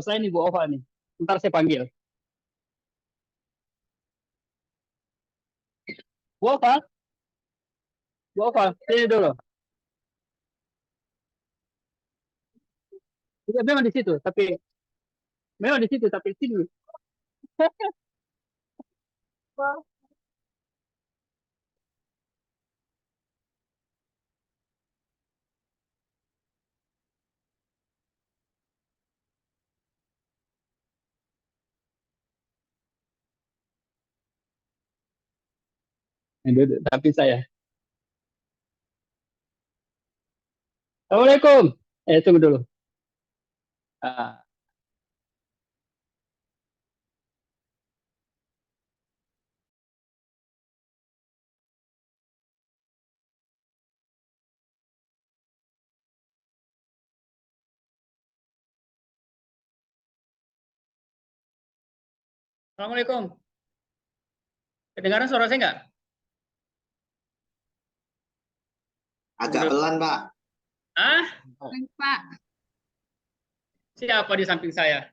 Saya nih Bu Ova nih. Ntar saya panggil. Bu Ova, Bu Ova, sini dulu. Iya, memang di situ, tapi sini. Duduk, tapi saya. Assalamualaikum. Tunggu dulu. Ah, Assalamualaikum. Kedengaran suara saya nggak? Agak pelan, Pak. Ah, Pak. siapa di samping saya?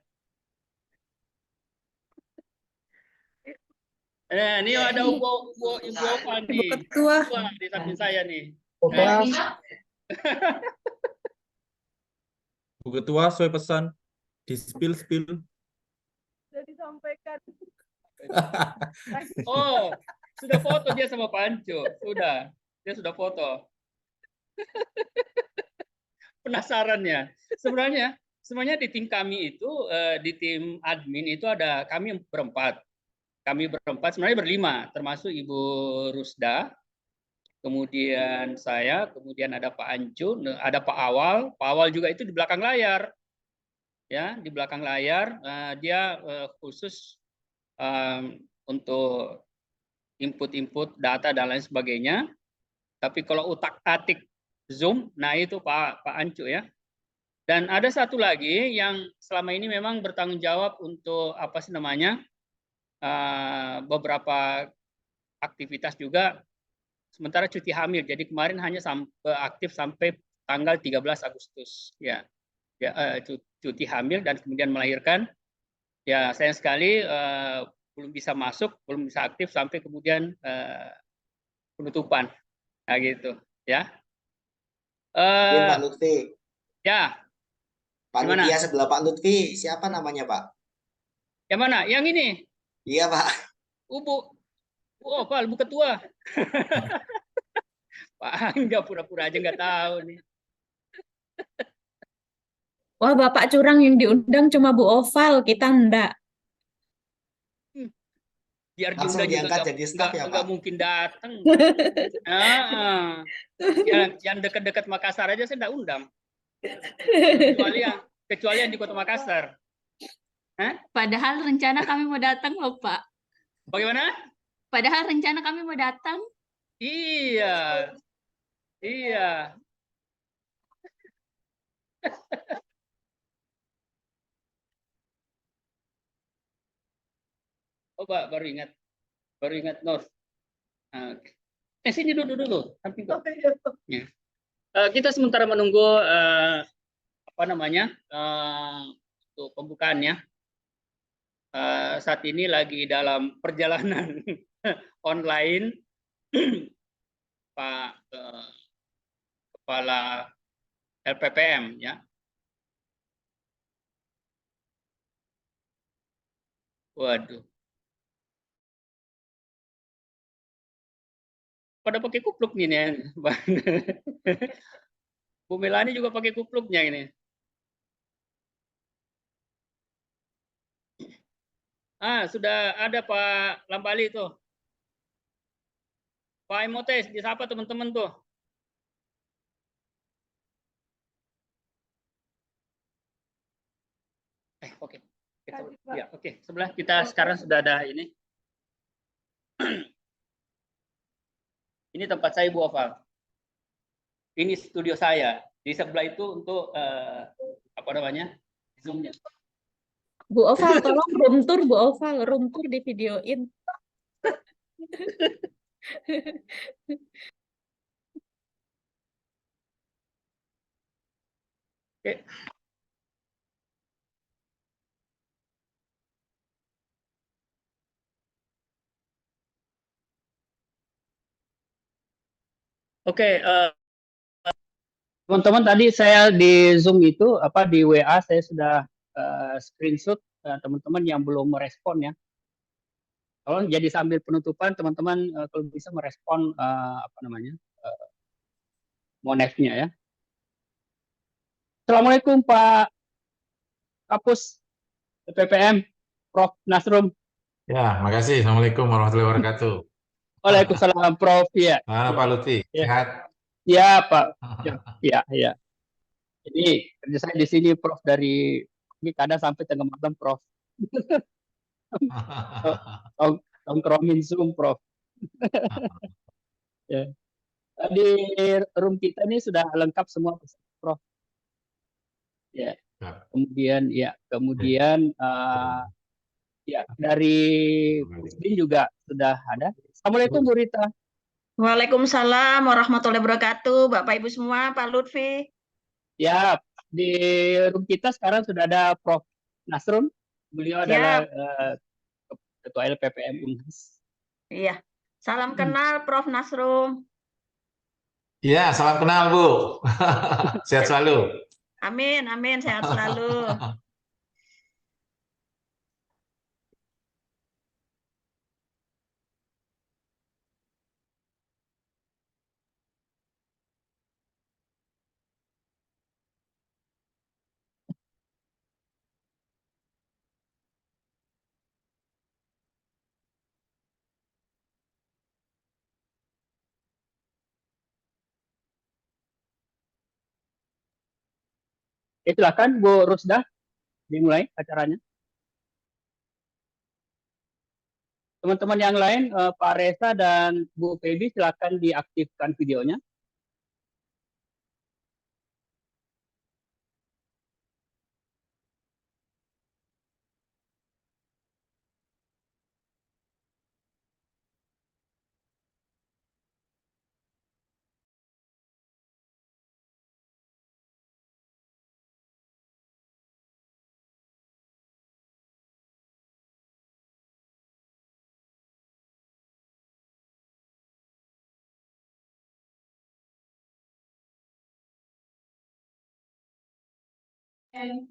Ini ada Ibu Ova Ibu nih. Ketua. Ketua di samping saya nih. Bu Ketua, sesuai pesan di spill. Sudah disampaikan. Oh, sudah foto dia sama Panco. Sudah. Dia sudah foto. Penasaran ya. Sebenarnya di tim kami itu, di tim admin itu ada kami berempat. Kami berempat, sebenarnya berlima, termasuk Ibu Rusda, kemudian saya, kemudian ada Pak Ancu, ada Pak Awal. Pak Awal juga itu di belakang layar. Ya, di belakang layar dia khusus untuk input data dan lain sebagainya. Tapi kalau utak-atik Zoom, nah itu Pak Ancu ya. Dan ada satu lagi yang selama ini memang bertanggung jawab untuk apa sih namanya beberapa aktivitas juga sementara cuti hamil. Jadi kemarin hanya aktif sampai tanggal 13 Agustus ya. Cuti hamil dan kemudian melahirkan. Ya sayang sekali belum bisa masuk, belum bisa aktif sampai kemudian penutupan. Nah gitu ya. Pak Lutfi. Ya. Pak Mutia sebelah Pak Lutfi, siapa namanya, Pak? Yang mana? Yang ini? Iya, Pak. Bu Ketua. Pak Angga pura-pura aja nggak tahu nih. Wah, Bapak curang, yang diundang cuma Bu Oval, kita enggak. Biar langsung diundang diangkat juga jadi staf ya, nggak Pak? mungkin datang. Yang dekat-dekat Makassar aja saya nggak undang. Kecuali yang di Kota Makassar. Padahal rencana kami mau datang loh, Pak. Bagaimana? Padahal rencana kami mau datang. Iya. Oh, Pak, baru ingat Nur. Sini dulu. Samping ya. Kita sementara menunggu apa namanya untuk pembukaannya. Saat ini lagi dalam perjalanan online Pak Kepala LPPM ya. Waduh. Pada pakai kupluk nih ya. Bu Melani juga pakai kupluknya ini. Sudah ada Pak Lambali tuh. Pak Emotes, disapa teman-teman tuh. Oke. Ya, oke. Sebelah kita sekarang sudah ada ini. Ini tempat saya Bu Oval. Ini studio saya. Di sebelah itu untuk apa namanya? Zoom-nya. Bu Oval, tolong room tour, Bu Oval, room tour di videoin. Oke. Oke, teman-teman tadi saya di Zoom itu di WA saya sudah screenshot teman-teman yang belum merespon ya. Kalau jadi sambil penutupan teman-teman kalau bisa merespon monefnya ya. Assalamualaikum Pak Kapus PPM Prof Nasrum. Ya, makasih. Assalamualaikum warahmatullahi wabarakatuh. Waalaikumsalam Prof ya. Mana Pak Lutfi? Ya. Sehat? Ya Pak. Ya. Jadi kerja saya di sini Prof dari kadang sampai tengah malam Prof. Tongkrongin Zoom Prof. Ya. Di room kita ini sudah lengkap semua Prof. Ya. Kemudian dari Pusdin juga sudah ada. Assalamualaikum Bu Rita. Waalaikumsalam warahmatullahi wabarakatuh, Bapak Ibu semua, Pak Lutfi. Ya, di room kita sekarang sudah ada Prof Nasrum. Beliau adalah Ketua LPPM Unhas. Iya, salam kenal Prof Nasrum. Iya, salam kenal Bu. Sehat selalu. Amin, sehat selalu. Silakan Bu Rusda dimulai acaranya. Teman-teman yang lain, Pak Reza dan Bu Febi, silakan diaktifkan videonya.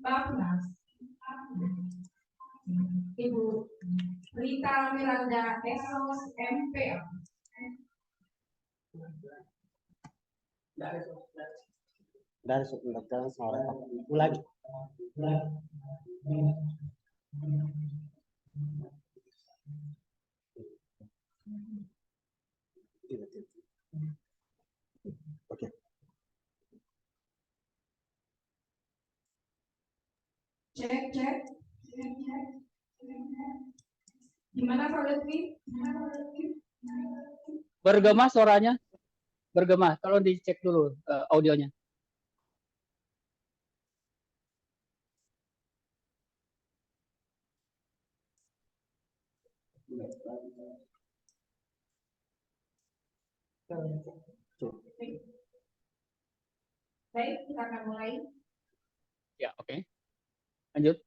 Bapnas, Ibu Rita Miranda Esos MPA. Dari sebentar sore lagi. Oke. Cek. Gimana Pak Lutfi? Bergema suaranya, bergema. Tolong dicek dulu audionya. Baik, kita akan mulai. Ya, oke. Lanjut.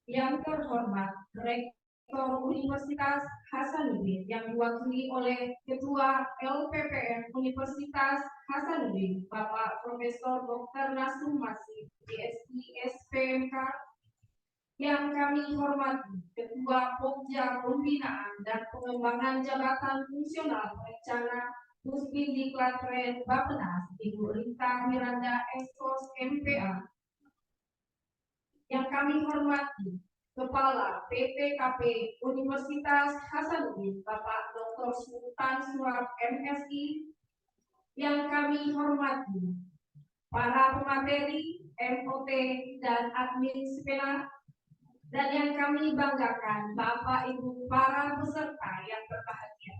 Yang terhormat, Rektor Universitas Hasanuddin yang diwakili oleh Ketua LPPM Universitas Hasanuddin, Bapak Profesor Dr. Nasrum Masih, PhD, SPMK, yang kami hormati Ketua Pokja Pembinaan dan Pengembangan Jabatan Fungsional Perencana Pusdiklatren Bappenas, Ibu Rita Miranda Esos MPA, yang kami hormati Kepala PPKP Universitas Hasanuddin, Bapak Dr. Sultan Suap MSI, yang kami hormati para pemateri, MOT, dan admin SPENA, dan yang kami banggakan Bapak Ibu para peserta yang berbahagia.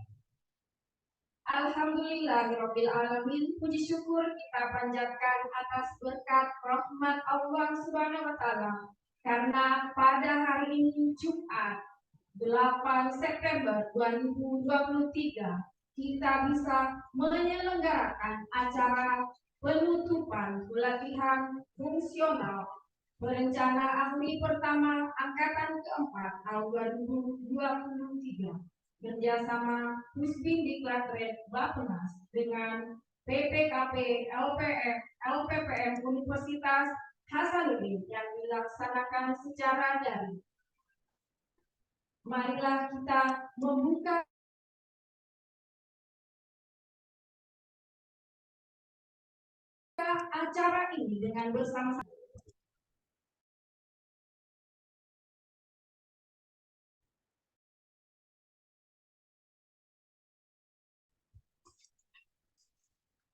Alhamdulillahirabbil alamin, puji syukur kita panjatkan atas berkat rahmat Allah Subhanahu wa taala, karena pada hari ini Jumat 8 September 2023 kita bisa menyelenggarakan acara penutupan pelatihan fungsional perencana ahli pertama angkatan keempat tahun 2023 kerjasama Pusdiklatren Bappenas dengan PPKP LPM LPPM Universitas Hasanuddin yang dilaksanakan secara daring. Marilah kita membuka acara ini dengan bersama-sama.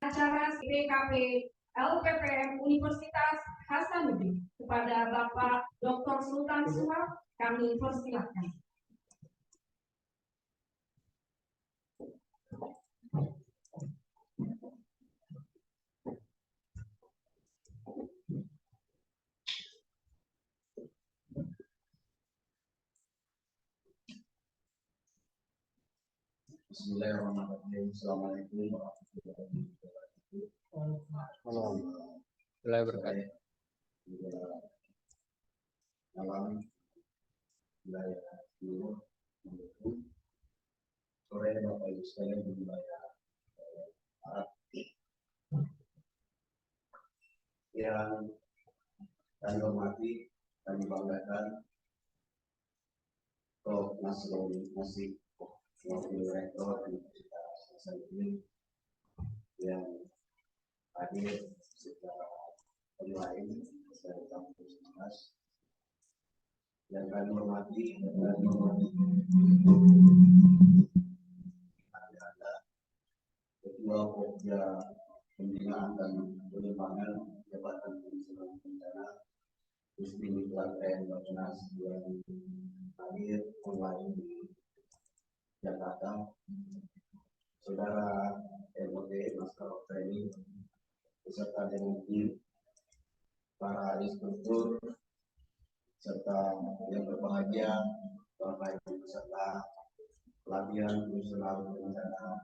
Acara PKP LPPM Universitas Hasanuddin kepada Bapak Dr. Sultan Syihab kami persilakan. Bismillahirrahmanirrahim. Assalamualaikum warahmatullahi wabarakatuh. Malam, wilayah timur, sore Bapak Ibu sekalian di wilayah Barat yang kami hormati, kami banggakan, Prof. Nasrul Nasib, Wakil Rektor Universitas Hasanuddin yang hadir secara online dari kampus UNAS, yang kami hormati dan kami hormati ada Ketua Pokja Pembinaan dan Pengembangan Jabatan Pensiunan Bencana Gusti Pelatihan Bappenas yang hadir online di Jakarta, Saudara MOD Master of Training beserta dengan tim, para instruktur, serta yang berbahagia Bapak Ibu peserta pelatihan fungsional bencana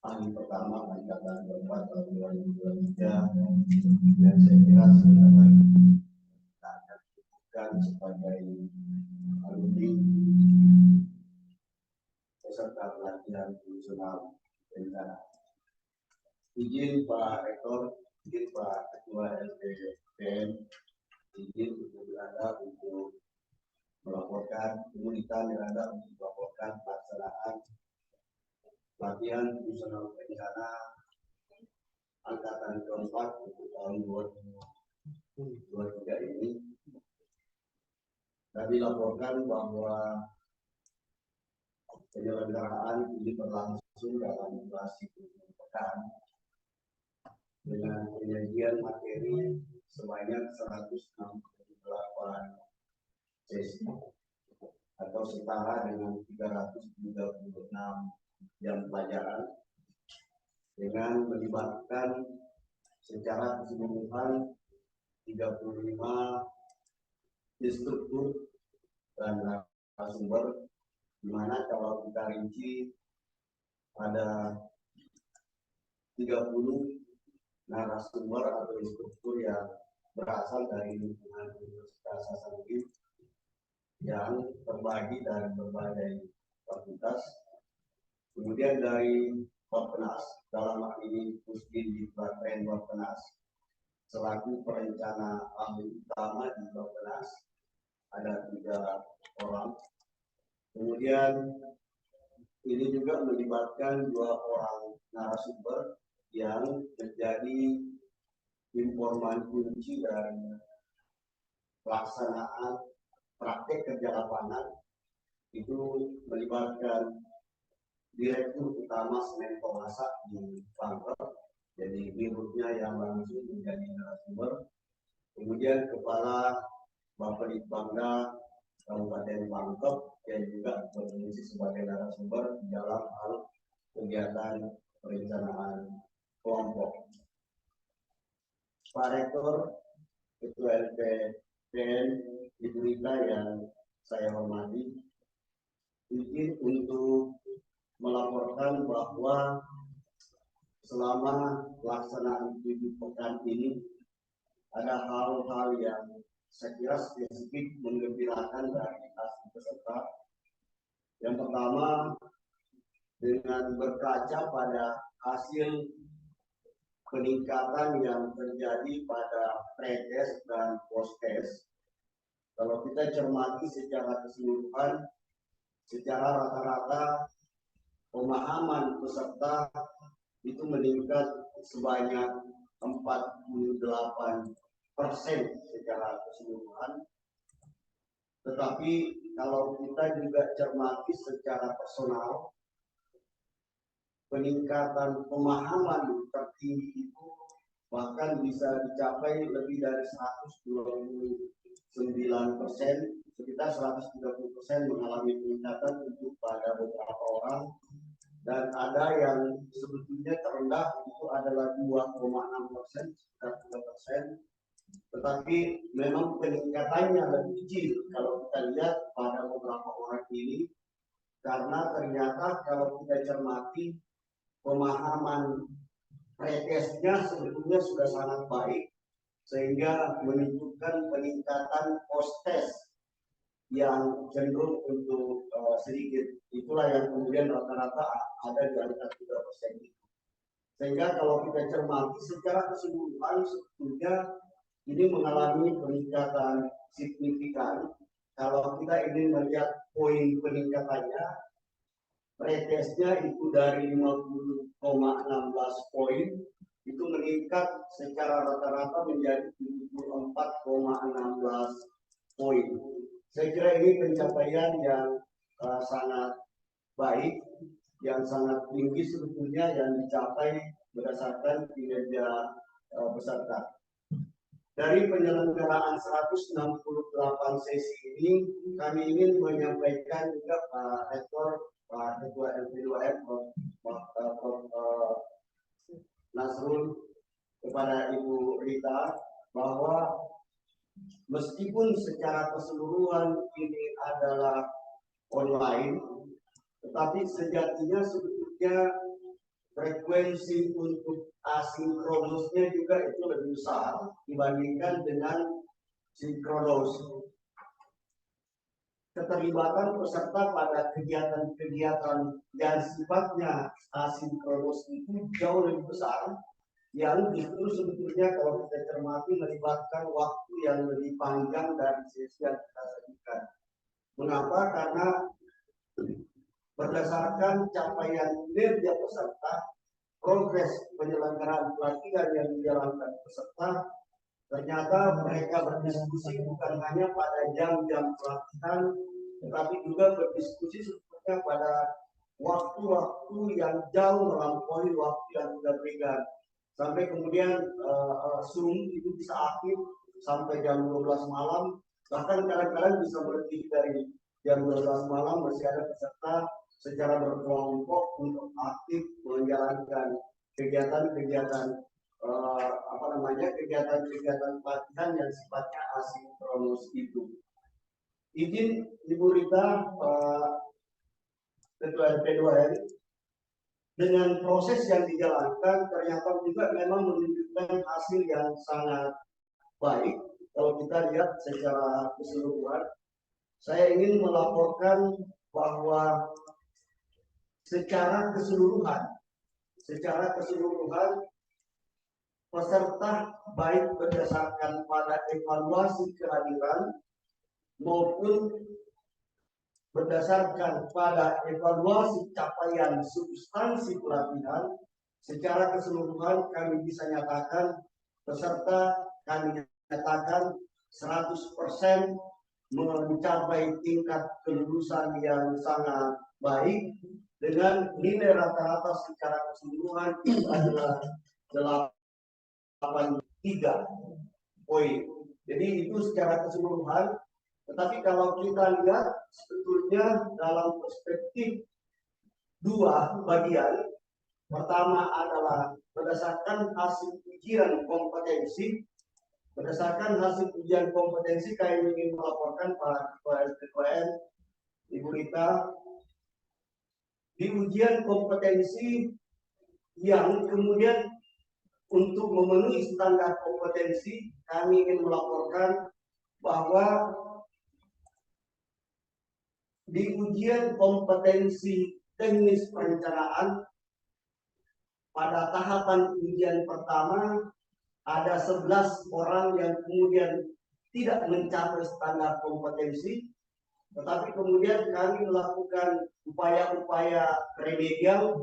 ahli pertama angkatan 4 tahun 2023 yang saya kira sebentar lagi kita akan bukan sebagai alumni peserta pelatihan fungsional bencana. Izin Pak Rektor, izin Pak Ketua LPPM, izin untuk berada untuk melaporkan, komunitas berada untuk melaporkan pelaksanaan pelatihan fungsional bencana angkatan keempat untuk tahun 2023 ini. Kami laporkan bahwa penyelenggaraan ini berlangsung dalam durasi 7 pekan dengan penyajian materi sebanyak 168 sesi atau setara dengan 336 jam pelajaran dengan melibatkan secara keseluruhan 35 instruktur dan narasumber, di mana kalau kita rinci ada 30 narasumber atau instruktur yang berasal dari lingkungan Universitas Hasanuddin yang terbagi dari berbagai fakultas. Kemudian dari Bappenas, dalam hal ini Pusdin Pelatihan Bappenas selaku perencana ahli utama di Bappenas ada 3 orang. Kemudian ini juga melibatkan 2 orang narasumber yang menjadi informan kunci dari pelaksanaan praktek kerja lapangan, itu melibatkan Direktur Utama Semen Pemasak di Pangkep, jadi dirutnya yang langsung menjadi narasumber. Kemudian Kepala Bapelitbangda Kabupaten Pangkep yang juga berfungsi sebagai narasumber di dalam hal kegiatan perencanaan kelompok. Pak Rektor, Ketua LPPM, Ibu Rita yang saya hormati, izin untuk melaporkan bahwa selama pelaksanaan 7 pekan ini ada hal-hal yang saya kira spesifik menggembirakan dari asli peserta. Yang pertama, dengan berkaca pada hasil peningkatan yang terjadi pada pre-test dan post-test. Kalau kita cermati secara keseluruhan, secara rata-rata pemahaman peserta itu meningkat sebanyak 48% secara keseluruhan. Tetapi kalau kita juga cermati secara personal, peningkatan pemahaman tertinggi itu bahkan bisa dicapai lebih dari 129%, sekitar 130% mengalami peningkatan untuk pada beberapa orang, dan ada yang sebetulnya terendah itu adalah 2,6%, sekitar 3%. Tetapi memang peningkatannya lebih kecil kalau kita lihat pada beberapa orang ini, karena ternyata kalau kita cermati pemahaman pretestnya sebetulnya sudah sangat baik, sehingga menunjukkan peningkatan post-test yang cenderung untuk sedikit. Itulah yang kemudian rata-rata ada di angka 3%. Sehingga kalau kita cermati secara keseluruhan sebetulnya ini mengalami peningkatan signifikan. Kalau kita ingin melihat poin peningkatannya, pretestnya itu dari 50,16 poin itu meningkat secara rata-rata menjadi 74,16 poin. Saya kira ini pencapaian yang sangat baik, yang sangat tinggi sebetulnya yang dicapai berdasarkan kinerja peserta. Dari penyelenggaraan 168 sesi ini, kami ingin menyampaikan juga Pak Rektor, Pak Ketua LP2M, Prof. Nasrul, kepada Ibu Rita, bahwa meskipun secara keseluruhan ini adalah online, tetapi sejatinya sebetulnya frekuensi untuk asinkronosnya juga itu lebih besar dibandingkan dengan sinkronos. Keterlibatan peserta pada kegiatan-kegiatan yang sifatnya asinkronos itu jauh lebih besar, yang justru sebetulnya kalau kita cermati melibatkan waktu yang lebih panjang dari sesi yang kita sajikan. Mengapa? Karena berdasarkan capaian kinerja peserta, progres penyelenggaraan pelatihan yang dijalankan peserta, ternyata mereka berdiskusi bukan hanya pada jam-jam pelatihan, tetapi juga berdiskusi sebetulnya pada waktu-waktu yang jauh melampaui waktu yang sudah berikan. Sampai kemudian Zoom itu bisa aktif sampai jam 12 malam, bahkan kadang-kadang bisa berhenti dari jam 12 malam masih ada peserta secara berkelompok untuk aktif menjalankan kegiatan-kegiatan kegiatan-kegiatan pelatihan yang sifatnya asinkronus itu. Izin Ibu Rita, Ketua LP2M, dengan proses yang dijalankan ternyata juga memang menunjukkan hasil yang sangat baik. Kalau kita lihat secara keseluruhan, saya ingin melaporkan bahwa secara keseluruhan peserta baik berdasarkan pada evaluasi kehadiran maupun berdasarkan pada evaluasi capaian substansi pelatihan, secara keseluruhan kami bisa nyatakan peserta kami nyatakan 100% mencapai tingkat kelulusan yang sangat baik dengan nilai rata-rata secara keseluruhan itu adalah 83 poin. Jadi itu secara keseluruhan. Tetapi kalau kita lihat sebetulnya dalam perspektif dua bagian, pertama adalah berdasarkan hasil ujian kompetensi. Berdasarkan hasil ujian kompetensi, kami ingin melaporkan Pak Ketua LP2M, Ibu Rita, di ujian kompetensi yang kemudian untuk memenuhi standar kompetensi, kami ingin melaporkan bahwa di ujian kompetensi teknis perencanaan pada tahapan ujian pertama ada 11 orang yang kemudian tidak mencapai standar kompetensi, tetapi kemudian kami melakukan upaya-upaya remedial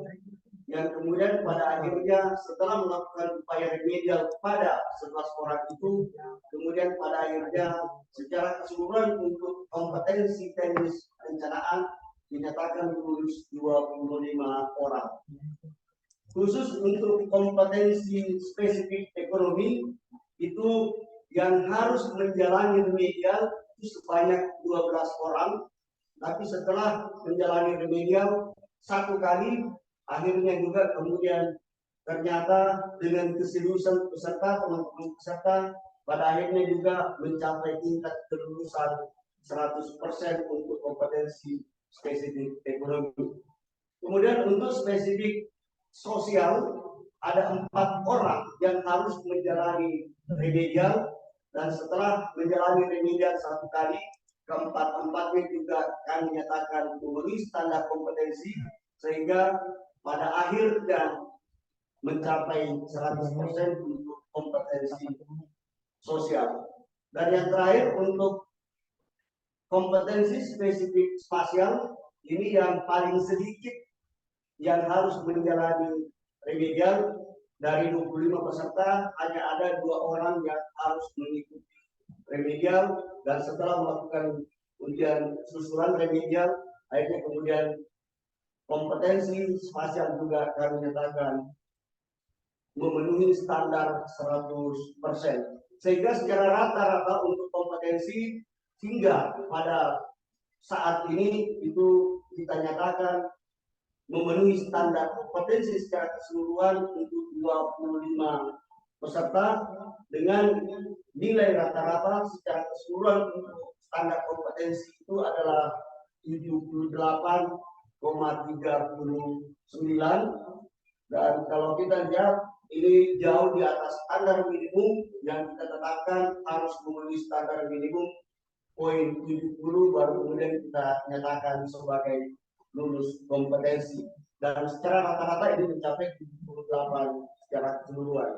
yang kemudian pada akhirnya setelah melakukan upaya remedial pada 11 orang itu, kemudian pada akhirnya secara keseluruhan untuk kompetensi teknis perencanaan dinyatakan lulus 25 orang. Khusus untuk kompetensi spesifik ekonomi itu yang harus menjalani remedial itu sebanyak 12 orang, tapi setelah menjalani remedial satu kali, akhirnya juga kemudian ternyata dengan keseriusan peserta, teman-teman peserta, pada akhirnya juga mencapai tingkat kelulusan 100% untuk kompetensi spesifik ekonomi. Kemudian untuk spesifik sosial ada 4 orang yang harus menjalani remedial, dan setelah menjalani remedial satu kali, keempat-empatnya juga kami nyatakan memenuhi standar kompetensi sehingga pada akhirnya mencapai 100% untuk kompetensi sosial. Dan yang terakhir untuk kompetensi spesifik spasial, ini yang paling sedikit yang harus menjalani remedial. Dari 25 peserta hanya ada 2 orang yang harus mengikuti remedial, dan setelah melakukan ujian susulan remedial akhirnya kemudian kompetensi spasial juga kami nyatakan memenuhi standar 100%. Sehingga secara rata-rata untuk kompetensi hingga pada saat ini itu kita nyatakan memenuhi standar kompetensi secara keseluruhan untuk 25 peserta dengan nilai rata-rata secara keseluruhan untuk standar kompetensi itu adalah 78,39, dan kalau kita lihat ini jauh di atas standar minimum yang kita tetapkan harus memenuhi standar minimum poin 70 baru kemudian kita nyatakan sebagai lulus kompetensi, dan secara rata-rata ini mencapai 78 secara keseluruhan.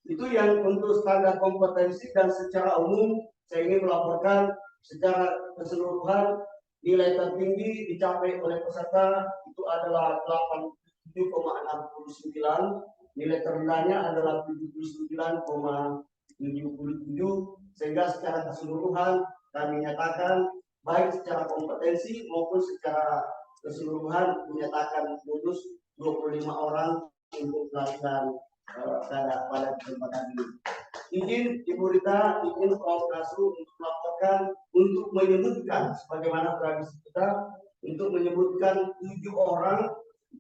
Itu yang untuk standar kompetensi, dan secara umum saya ingin melaporkan secara keseluruhan nilai tertinggi dicapai oleh peserta itu adalah 87,69, nilai terendahnya adalah 79,77, sehingga secara keseluruhan kami nyatakan baik secara kompetensi maupun secara keseluruhan menyatakan lulus 25 orang untuk pelatihan pada kesempatan ini. Izin Ibu Rita, izin Prof. Nasru untuk melaporkan, untuk menyebutkan sebagaimana tradisi kita, untuk menyebutkan 7 orang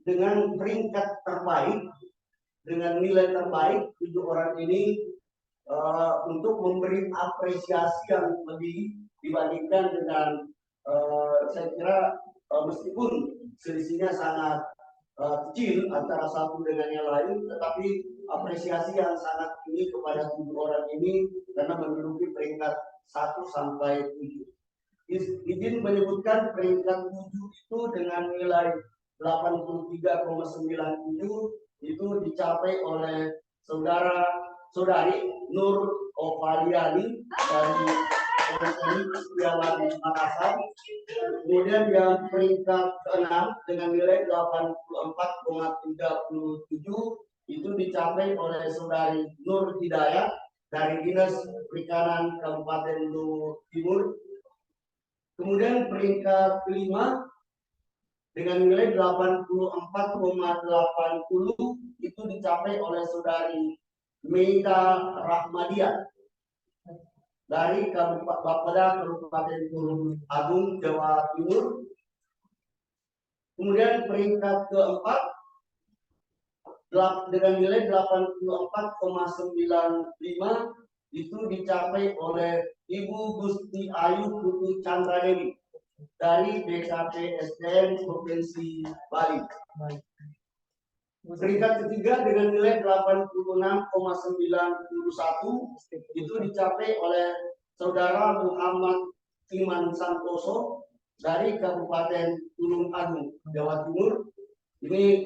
dengan peringkat terbaik, dengan nilai terbaik 7 orang ini untuk memberi apresiasi yang lebih dibandingkan dengan saya kira meskipun selisihnya sangat kecil antara satu dengan yang lain, tetapi apresiasi yang sangat tinggi kepada 7 orang ini karena menduduki peringkat 1 sampai 7. Izin menyebutkan peringkat 7 itu dengan nilai 83,97 itu dicapai oleh saudari Nur Ovaliani dari Makassar. Kemudian yang peringkat ke-6 dengan nilai 84,37 itu dicapai oleh saudari Nur Hidayat dari Dinas Perikanan Kabupaten Luwu Timur. Kemudian peringkat ke-5 dengan nilai 84,80 itu dicapai oleh saudari Meida Rahmadian dari Bapeda Kabupaten Tulung Agung, Jawa Timur. Kemudian peringkat ke-4 dengan nilai 84,95 itu dicapai oleh Ibu Gusti Ayu Putri Chandra Dewi dari BKP SDM Provinsi Bali. Peringkat ketiga dengan nilai 86,91 itu dicapai oleh saudara Muhammad Iman Santoso dari Kabupaten Tulung Agung, Jawa Timur. Ini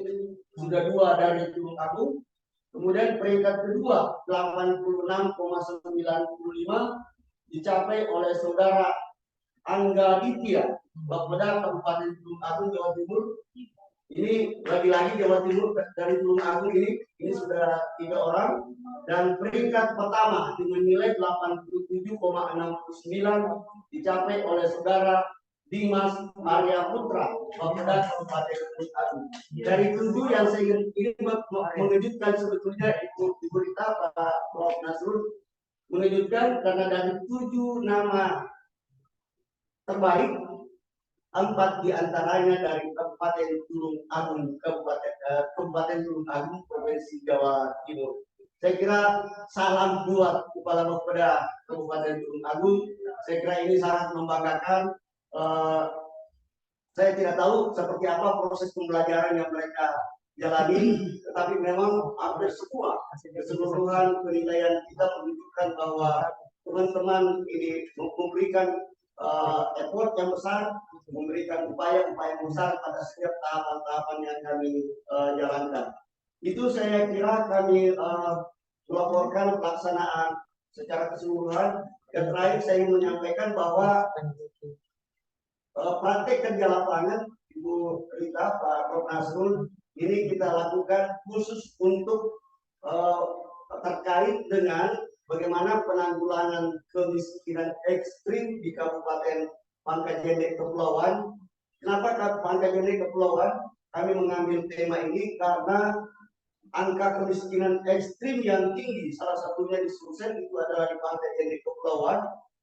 sudah 2 dari Tulung Agung. Kemudian peringkat kedua 86,95 dicapai oleh saudara Angga Ditya, Bapeda Kabupaten Tulung Agung, Jawa Timur. Ini lagi-lagi Jawa Timur dari Tulung Agung ini sudah 3 orang. Dan peringkat pertama dengan nilai 87,69 dicapai oleh saudara Dimas Arya Putra, Bapeda Kabupaten Tulung Agung. Dari 7 yang saya ingin ini mengejutkan sebetulnya Ibu Rita, Pak Prof. Nasrul, mengejutkan karena dari 7 nama terbaik, 4 diantaranya dari Kabupaten Tulung Agung, Kabupaten Tulung Agung, Provinsi Jawa Timur. Saya kira salam buat Kepala Bapeda Kabupaten Tulung Agung. Saya kira ini sangat membanggakan. Saya tidak tahu seperti apa proses pembelajaran yang mereka jalani, tetapi memang hampir semua keseluruhan penilaian kita menunjukkan bahwa teman-teman ini memberikan effort yang besar, memberikan upaya-upaya besar pada setiap tahapan-tahapan yang kami jalankan. Itu saya kira kami melaporkan pelaksanaan secara keseluruhan. Yang terakhir saya ingin menyampaikan bahwa praktek kerja lapangan Ibu Rita, Pak Prof. Nasrul, ini kita lakukan khusus untuk terkait dengan bagaimana penanggulangan kemiskinan ekstrim di Kabupaten Pangkajene Kepulauan. Kenapa Pangkajene Kepulauan? Kami mengambil tema ini karena angka kemiskinan ekstrim yang tinggi, salah satunya di Sulsel, itu adalah di Pangkajene Kepulauan.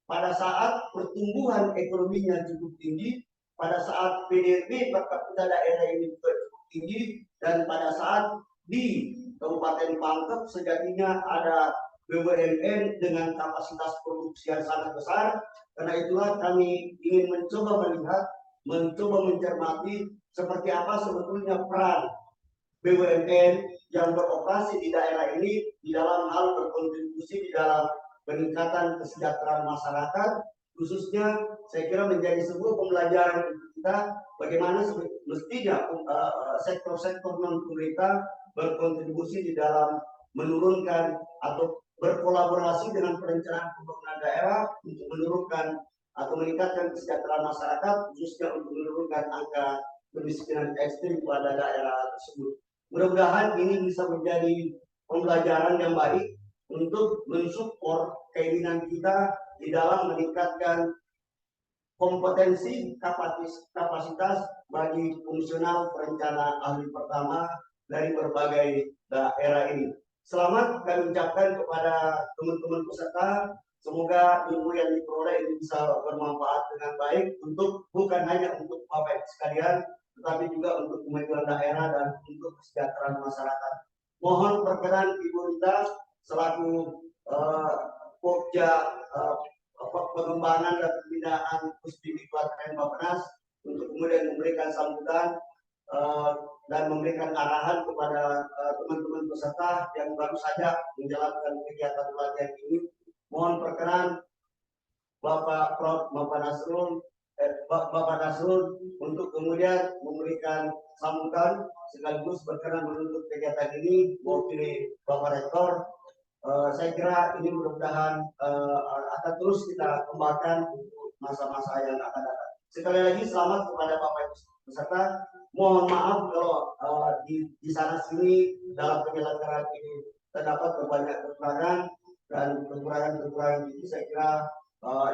Pada saat pertumbuhan ekonominya cukup tinggi, pada saat PDB per kapita daerah ini juga cukup tinggi, dan pada saat di Kabupaten Pangkep sejatinya ada BUMN dengan kapasitas produksi yang sangat besar. Karena itulah kami ingin mencoba melihat, mencoba mencermati seperti apa sebetulnya peran BUMN yang beroperasi di daerah ini di dalam hal berkontribusi di dalam peningkatan kesejahteraan masyarakat, khususnya saya kira menjadi sebuah pembelajaran untuk kita bagaimana mestinya sektor-sektor non pemerintah berkontribusi di dalam menurunkan atau berkolaborasi dengan perencanaan pembangunan daerah untuk menurunkan atau meningkatkan kesejahteraan masyarakat, khususnya untuk menurunkan angka kemiskinan ekstrim pada daerah tersebut. Mudah-mudahan ini bisa menjadi pembelajaran yang baik untuk mensupport keinginan kita di dalam meningkatkan kompetensi kapasitas bagi fungsional perencana ahli pertama dari berbagai daerah ini. Selamat kami ucapkan kepada teman-teman peserta. Semoga ilmu yang diperoleh ini bisa bermanfaat dengan baik untuk bukan hanya untuk Bapak Ibu sekalian, tetapi juga untuk kemajuan daerah dan untuk kesejahteraan masyarakat. Mohon perkenan Ibu Rita selaku Pokja pengembangan dan pembinaan Pusdikti Klaten Bappenas untuk kemudian memberikan sambutan dan memberikan arahan kepada teman-teman peserta yang baru saja menjalankan kegiatan pelatihan ini. Mohon perkenan Bapak Prof. Bapak Nasrul untuk kemudian memberikan sambutan sekaligus berkenan menutup kegiatan ini mewakili Bapak Rektor. Saya kira ini mudah-mudahan akan terus kita kembangkan untuk masa-masa yang akan datang. Sekali lagi selamat kepada Bapak Ibu peserta. Mohon maaf kalau di sana sini dalam penyelenggaraan ini terdapat banyak kekurangan, dan kekurangan itu saya kira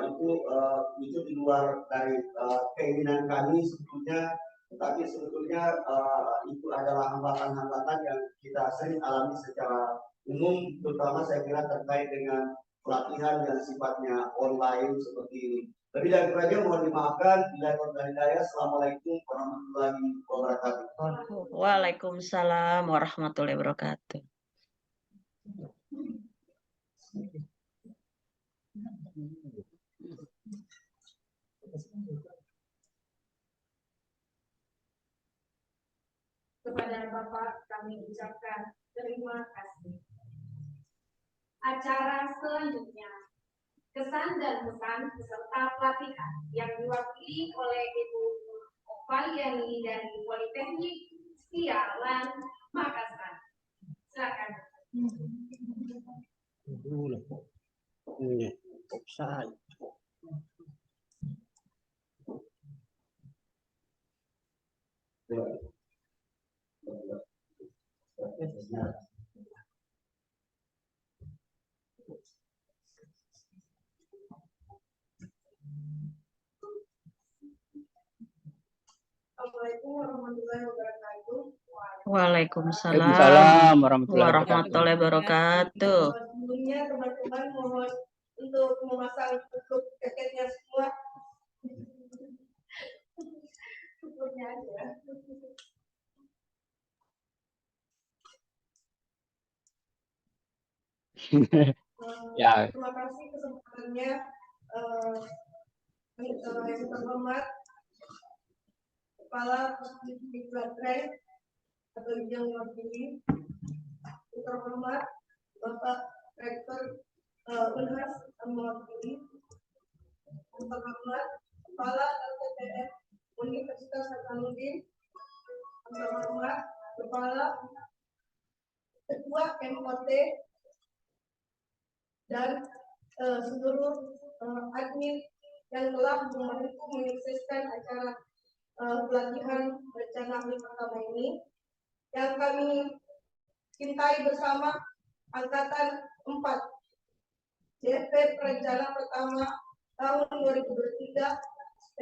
itu di luar dari keinginan kami sebetulnya, tetapi sebetulnya itu adalah hambatan-hambatan yang kita sering alami secara umum, terutama saya kira terkait dengan pelatihan yang sifatnya online seperti ini. Lebih dari itu mohon dimaafkan. Assalamualaikum warahmatullahi wabarakatuh. Waalaikumsalam warahmatullahi wabarakatuh. Kepada Bapak kami ucapkan terima kasih. Acara selanjutnya, kesan dan pesan peserta pelatihan yang diwakili oleh Ibu Ovaliani dari Politeknik Sialan Makassar. Silakan. Assalamualaikum warahmatullahi wabarakatuh. Waalaikumsalam Waalaikumsalam warahmatullahi wabarakatuh. warahmatullahi wabarakatuh. Sebelumnya teman-teman mohon untuk memasang tutup jaketnya semua. Tutupnya aja. Ya. Terima kasih kesempatannya yang terhormat Kepala Diklat atau Bidang Mewakili, yang terhormat Bapak Rektor Unhas mewakili, yang terhormat Kepala LPTN Universitas Hasanuddin, yang terhormat Kepala Ketua MOT dan seluruh admin yang telah membantu menyukseskan acara pelatihan rencana ahli pertama ini yang kami cintai bersama angkatan 4 DP perencana pertama tahun 2023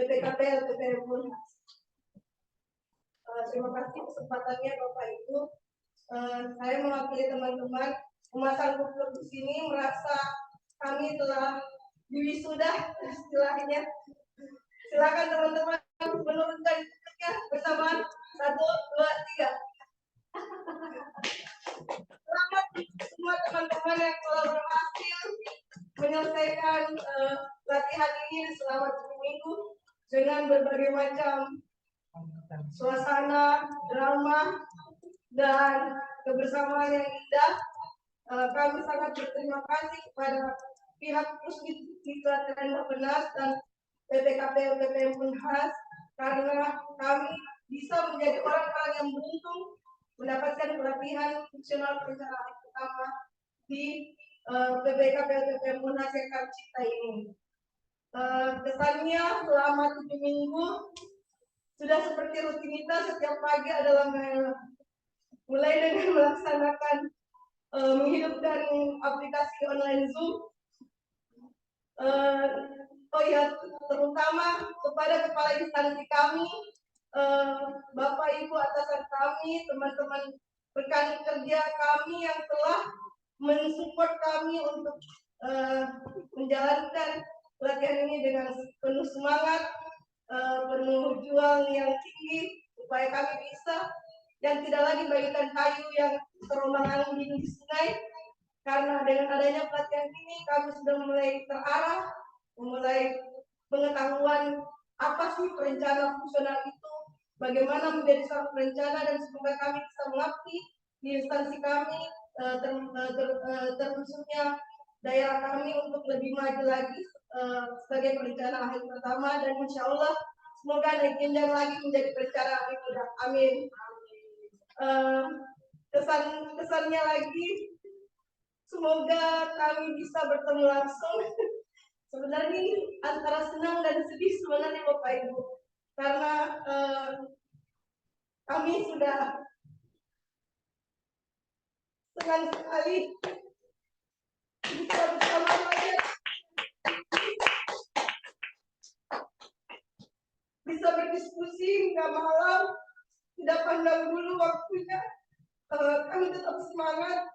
PPKP LPPM Unhas. Terima kasih kesempatannya Bapak Ibu. Saya mewakili teman-teman memasang tutup di sini, merasa kami telah diwisuda istilahnya. Silakan teman-teman menurunkan tutupnya bersama 1, 2, 3. Selamat semua teman-teman yang telah berhasil menyelesaikan latihan ini selama 1 minggu dengan berbagai macam suasana, drama, dan kebersamaan yang indah. Kami sangat berterima kasih kepada pihak Pusdiklat dan Bappenas dan PPKP LPPM Unhas karena kami bisa menjadi orang-orang yang beruntung mendapatkan pelatihan fungsional perencanaan pertama di PPKP LPPM Unhas yang kami cintai ini. Kesannya selama 7 minggu sudah seperti rutinitas, setiap pagi adalah mulai dengan melaksanakan menghidupkan aplikasi online Zoom. Oh ya, terutama kepada kepala instansi kami, Bapak Ibu atasan kami, teman-teman rekan kerja kami yang telah mensupport kami untuk menjalankan pelatihan ini dengan penuh semangat, penuh juang yang tinggi supaya kami bisa yang tidak lagi bagikan kayu yang terombang-ambing di sungai, karena dengan adanya pelatihan ini kami sudah mulai terarah, mulai pengetahuan apa sih perencanaan fungsional itu, bagaimana menjadi seorang perencana, dan semoga kami bisa mengabdi di instansi kami, terkhususnya daerah kami untuk lebih maju lagi sebagai perencana ahli pertama, dan insya Allah semoga naik jenjang lagi menjadi perencana ahli muda. Amin. Kesannya lagi, semoga kami bisa bertemu langsung. Sebenarnya ini antara senang dan sedih sebenarnya Bapak Ibu, karena kami sudah senang sekali bisa bersama lagi, bisa berdiskusi hingga malam, tidak pandang bulu waktunya. Kami tetap semangat,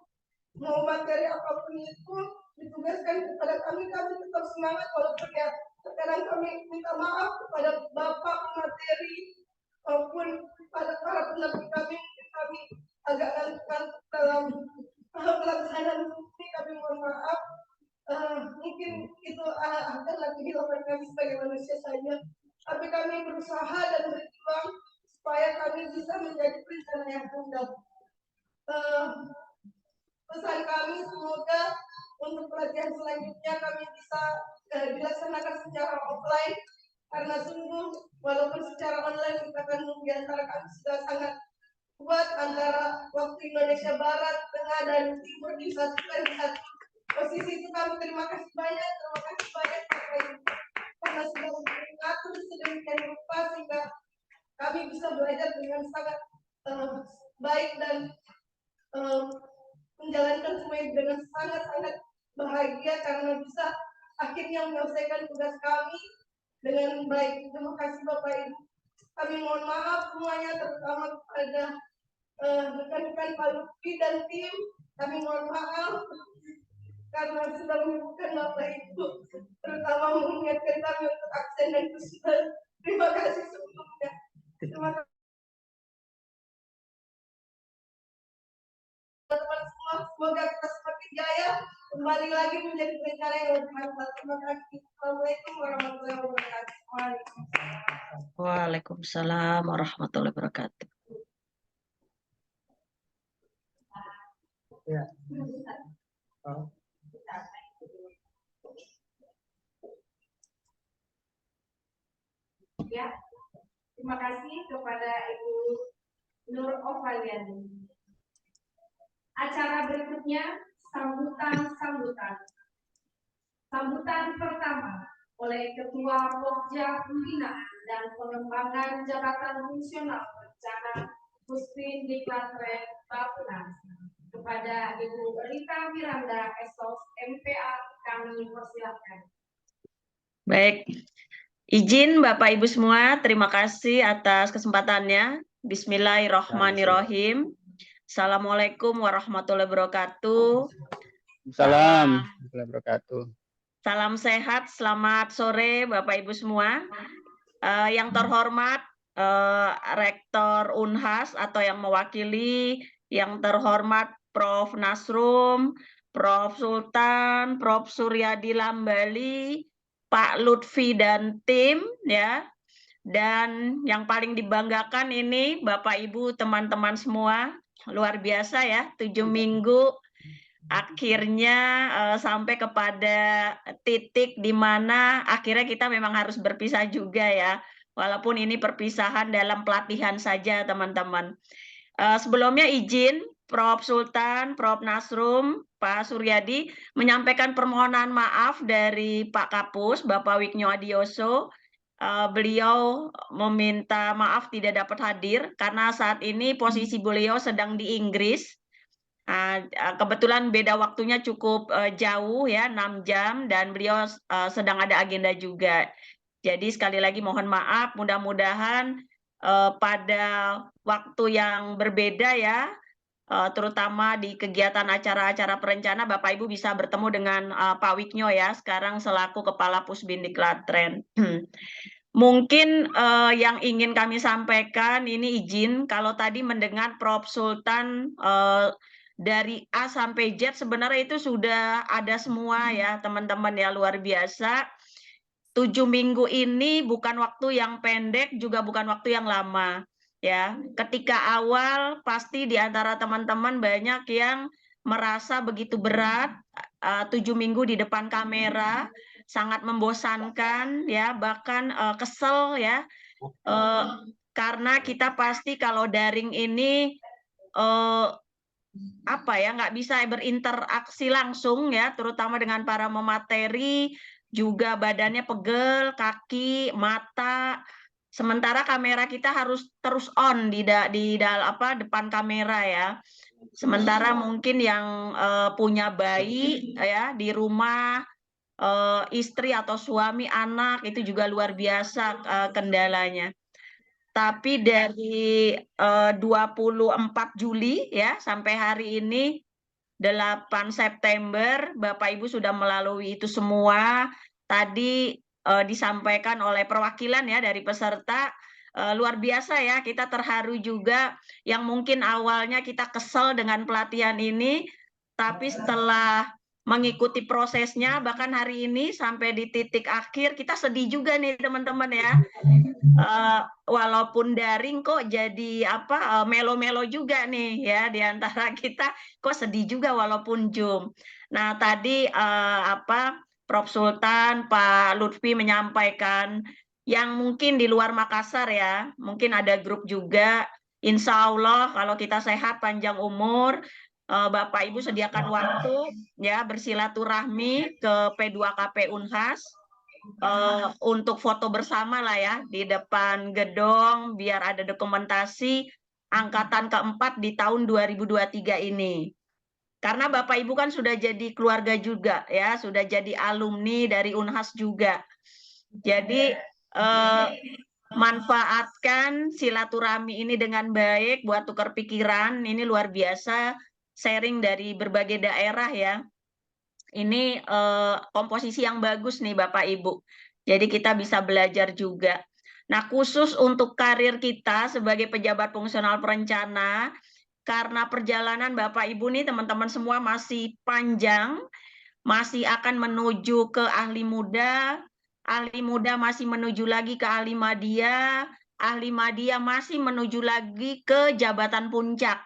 mau materi apapun itu ditugaskan kepada kami tetap semangat, walaupun ya terkadang kami minta maaf kepada Bapak materi maupun pada para pendamping kami, kami agak ngantuk dalam pelaksanaan ini, kami mohon maaf. Mungkin itu adalah kehilangan kami sebagai manusia saja, tapi kami berusaha dan berjuang supaya kami bisa menjadi perencana yang handal. Pesan kami semoga untuk pelatihan selanjutnya kami bisa dilaksanakan secara offline, karena sungguh walaupun secara online kita kan di antara kami sudah sangat buat antara waktu Indonesia Barat, Tengah, dan Timur disatukan di satu posisi itu. Kami terima kasih banyak Bapak Ibu, karena sudah mengatur sedemikian rupa sehingga kami bisa belajar dengan sangat baik dan menjalankan semua ini dengan sangat-sangat bahagia karena bisa akhirnya menyelesaikan tugas kami dengan baik. Terima kasih Bapak Ibu. Kami mohon maaf semuanya, terutama kepada rekan-rekan Pak Lutfi dan tim. Kami mohon maaf karena sudah menyebutkan Bapak Ibu, terutama mengingatkan kami untuk absen dan kesulitan. Terima kasih sebelumnya. Terima kasih teman-teman semua. Semoga kita semakin jaya kembali lagi menjadi rencana yang lebih mantap. Terima kasih. Assalamualaikum warahmatullahi wabarakatuh. Waalaikumsalam warahmatullahi wabarakatuh. Ya. Ya, terima kasih kepada Ibu Nur Ovaliani. Acara berikutnya sambutan pertama oleh Ketua Pokja Pembinaan dan Pengembangan Jabatan Fungsional Bencana Puspin Diklatren Bapenas. Kepada Ibu Rita Miranda Esos MPA kami persilahkan. Baik, izin Bapak Ibu semua, terima kasih atas kesempatannya. Bismillahirrahmanirrahim. Assalamualaikum warahmatullahi wabarakatuh. Salam warahmatullahi wabarakatuh. Salam sehat, selamat sore Bapak Ibu semua. Yang terhormat Rektor Unhas atau yang mewakili, yang terhormat Prof. Nasrum, Prof. Sultan, Prof. Suryadi Lambali, Pak Lutfi dan tim, ya. Dan yang paling dibanggakan ini Bapak Ibu teman-teman semua, luar biasa ya, 7 minggu akhirnya sampai kepada titik di mana akhirnya kita memang harus berpisah juga ya, walaupun ini perpisahan dalam pelatihan saja teman-teman. Sebelumnya izin Prof. Sultan, Prof. Nasrum, Pak Suryadi menyampaikan permohonan maaf dari Pak Kapus, Bapak Wiknyo Adioso. Beliau meminta maaf tidak dapat hadir karena saat ini posisi beliau sedang di Inggris. Kebetulan beda waktunya cukup jauh ya, 6 jam, dan beliau sedang ada agenda juga. Jadi sekali lagi mohon maaf, mudah-mudahan pada waktu yang berbeda ya, terutama di kegiatan acara-acara perencana, Bapak Ibu bisa bertemu dengan Pak Wiknyo ya, sekarang selaku Kepala Pusbindiklatren. Mungkin yang ingin kami sampaikan, ini izin, kalau tadi mendengar Prof. Sultan dari A sampai Z sebenarnya itu sudah ada semua ya teman-teman ya, luar biasa. 7 minggu ini bukan waktu yang pendek, juga bukan waktu yang lama. Ya, ketika awal pasti di antara teman-teman banyak yang merasa begitu berat, 7 minggu di depan kamera, sangat membosankan ya, bahkan kesel ya, karena kita pasti kalau daring ini nggak bisa berinteraksi langsung ya, terutama dengan para memateri, juga badannya pegel, kaki, mata. Sementara kamera kita harus terus on di depan kamera ya. Sementara mungkin yang punya bayi ya di rumah, istri atau suami, anak, itu juga luar biasa kendalanya. Tapi dari 24 Juli ya sampai hari ini 8 September Bapak Ibu sudah melalui itu semua. Tadi disampaikan oleh perwakilan ya dari peserta, luar biasa ya, kita terharu juga, yang mungkin awalnya kita kesel dengan pelatihan ini, tapi setelah mengikuti prosesnya bahkan hari ini sampai di titik akhir kita sedih juga nih teman-teman ya. Walaupun daring kok jadi melo-melo juga nih ya, di antara kita kok sedih juga walaupun Zoom. Nah tadi Prof. Sultan, Pak Lutfi menyampaikan yang mungkin di luar Makassar ya, mungkin ada grup juga Insya Allah kalau kita sehat panjang umur, Bapak Ibu sediakan waktu ya bersilaturahmi ke P2KP Unhas untuk foto bersama lah ya di depan gedung biar ada dokumentasi angkatan keempat di tahun 2023 ini. Karena Bapak Ibu kan sudah jadi keluarga juga ya, sudah jadi alumni dari Unhas juga. Jadi manfaatkan silaturahmi ini dengan baik buat tukar pikiran. Ini luar biasa, sharing dari berbagai daerah ya. Ini komposisi yang bagus nih Bapak Ibu. Jadi kita bisa belajar juga. Nah, khusus untuk karir kita sebagai pejabat fungsional perencana, karena perjalanan Bapak Ibu nih teman-teman semua masih panjang, masih akan menuju ke ahli muda masih menuju lagi ke ahli madya masih menuju lagi ke jabatan puncak,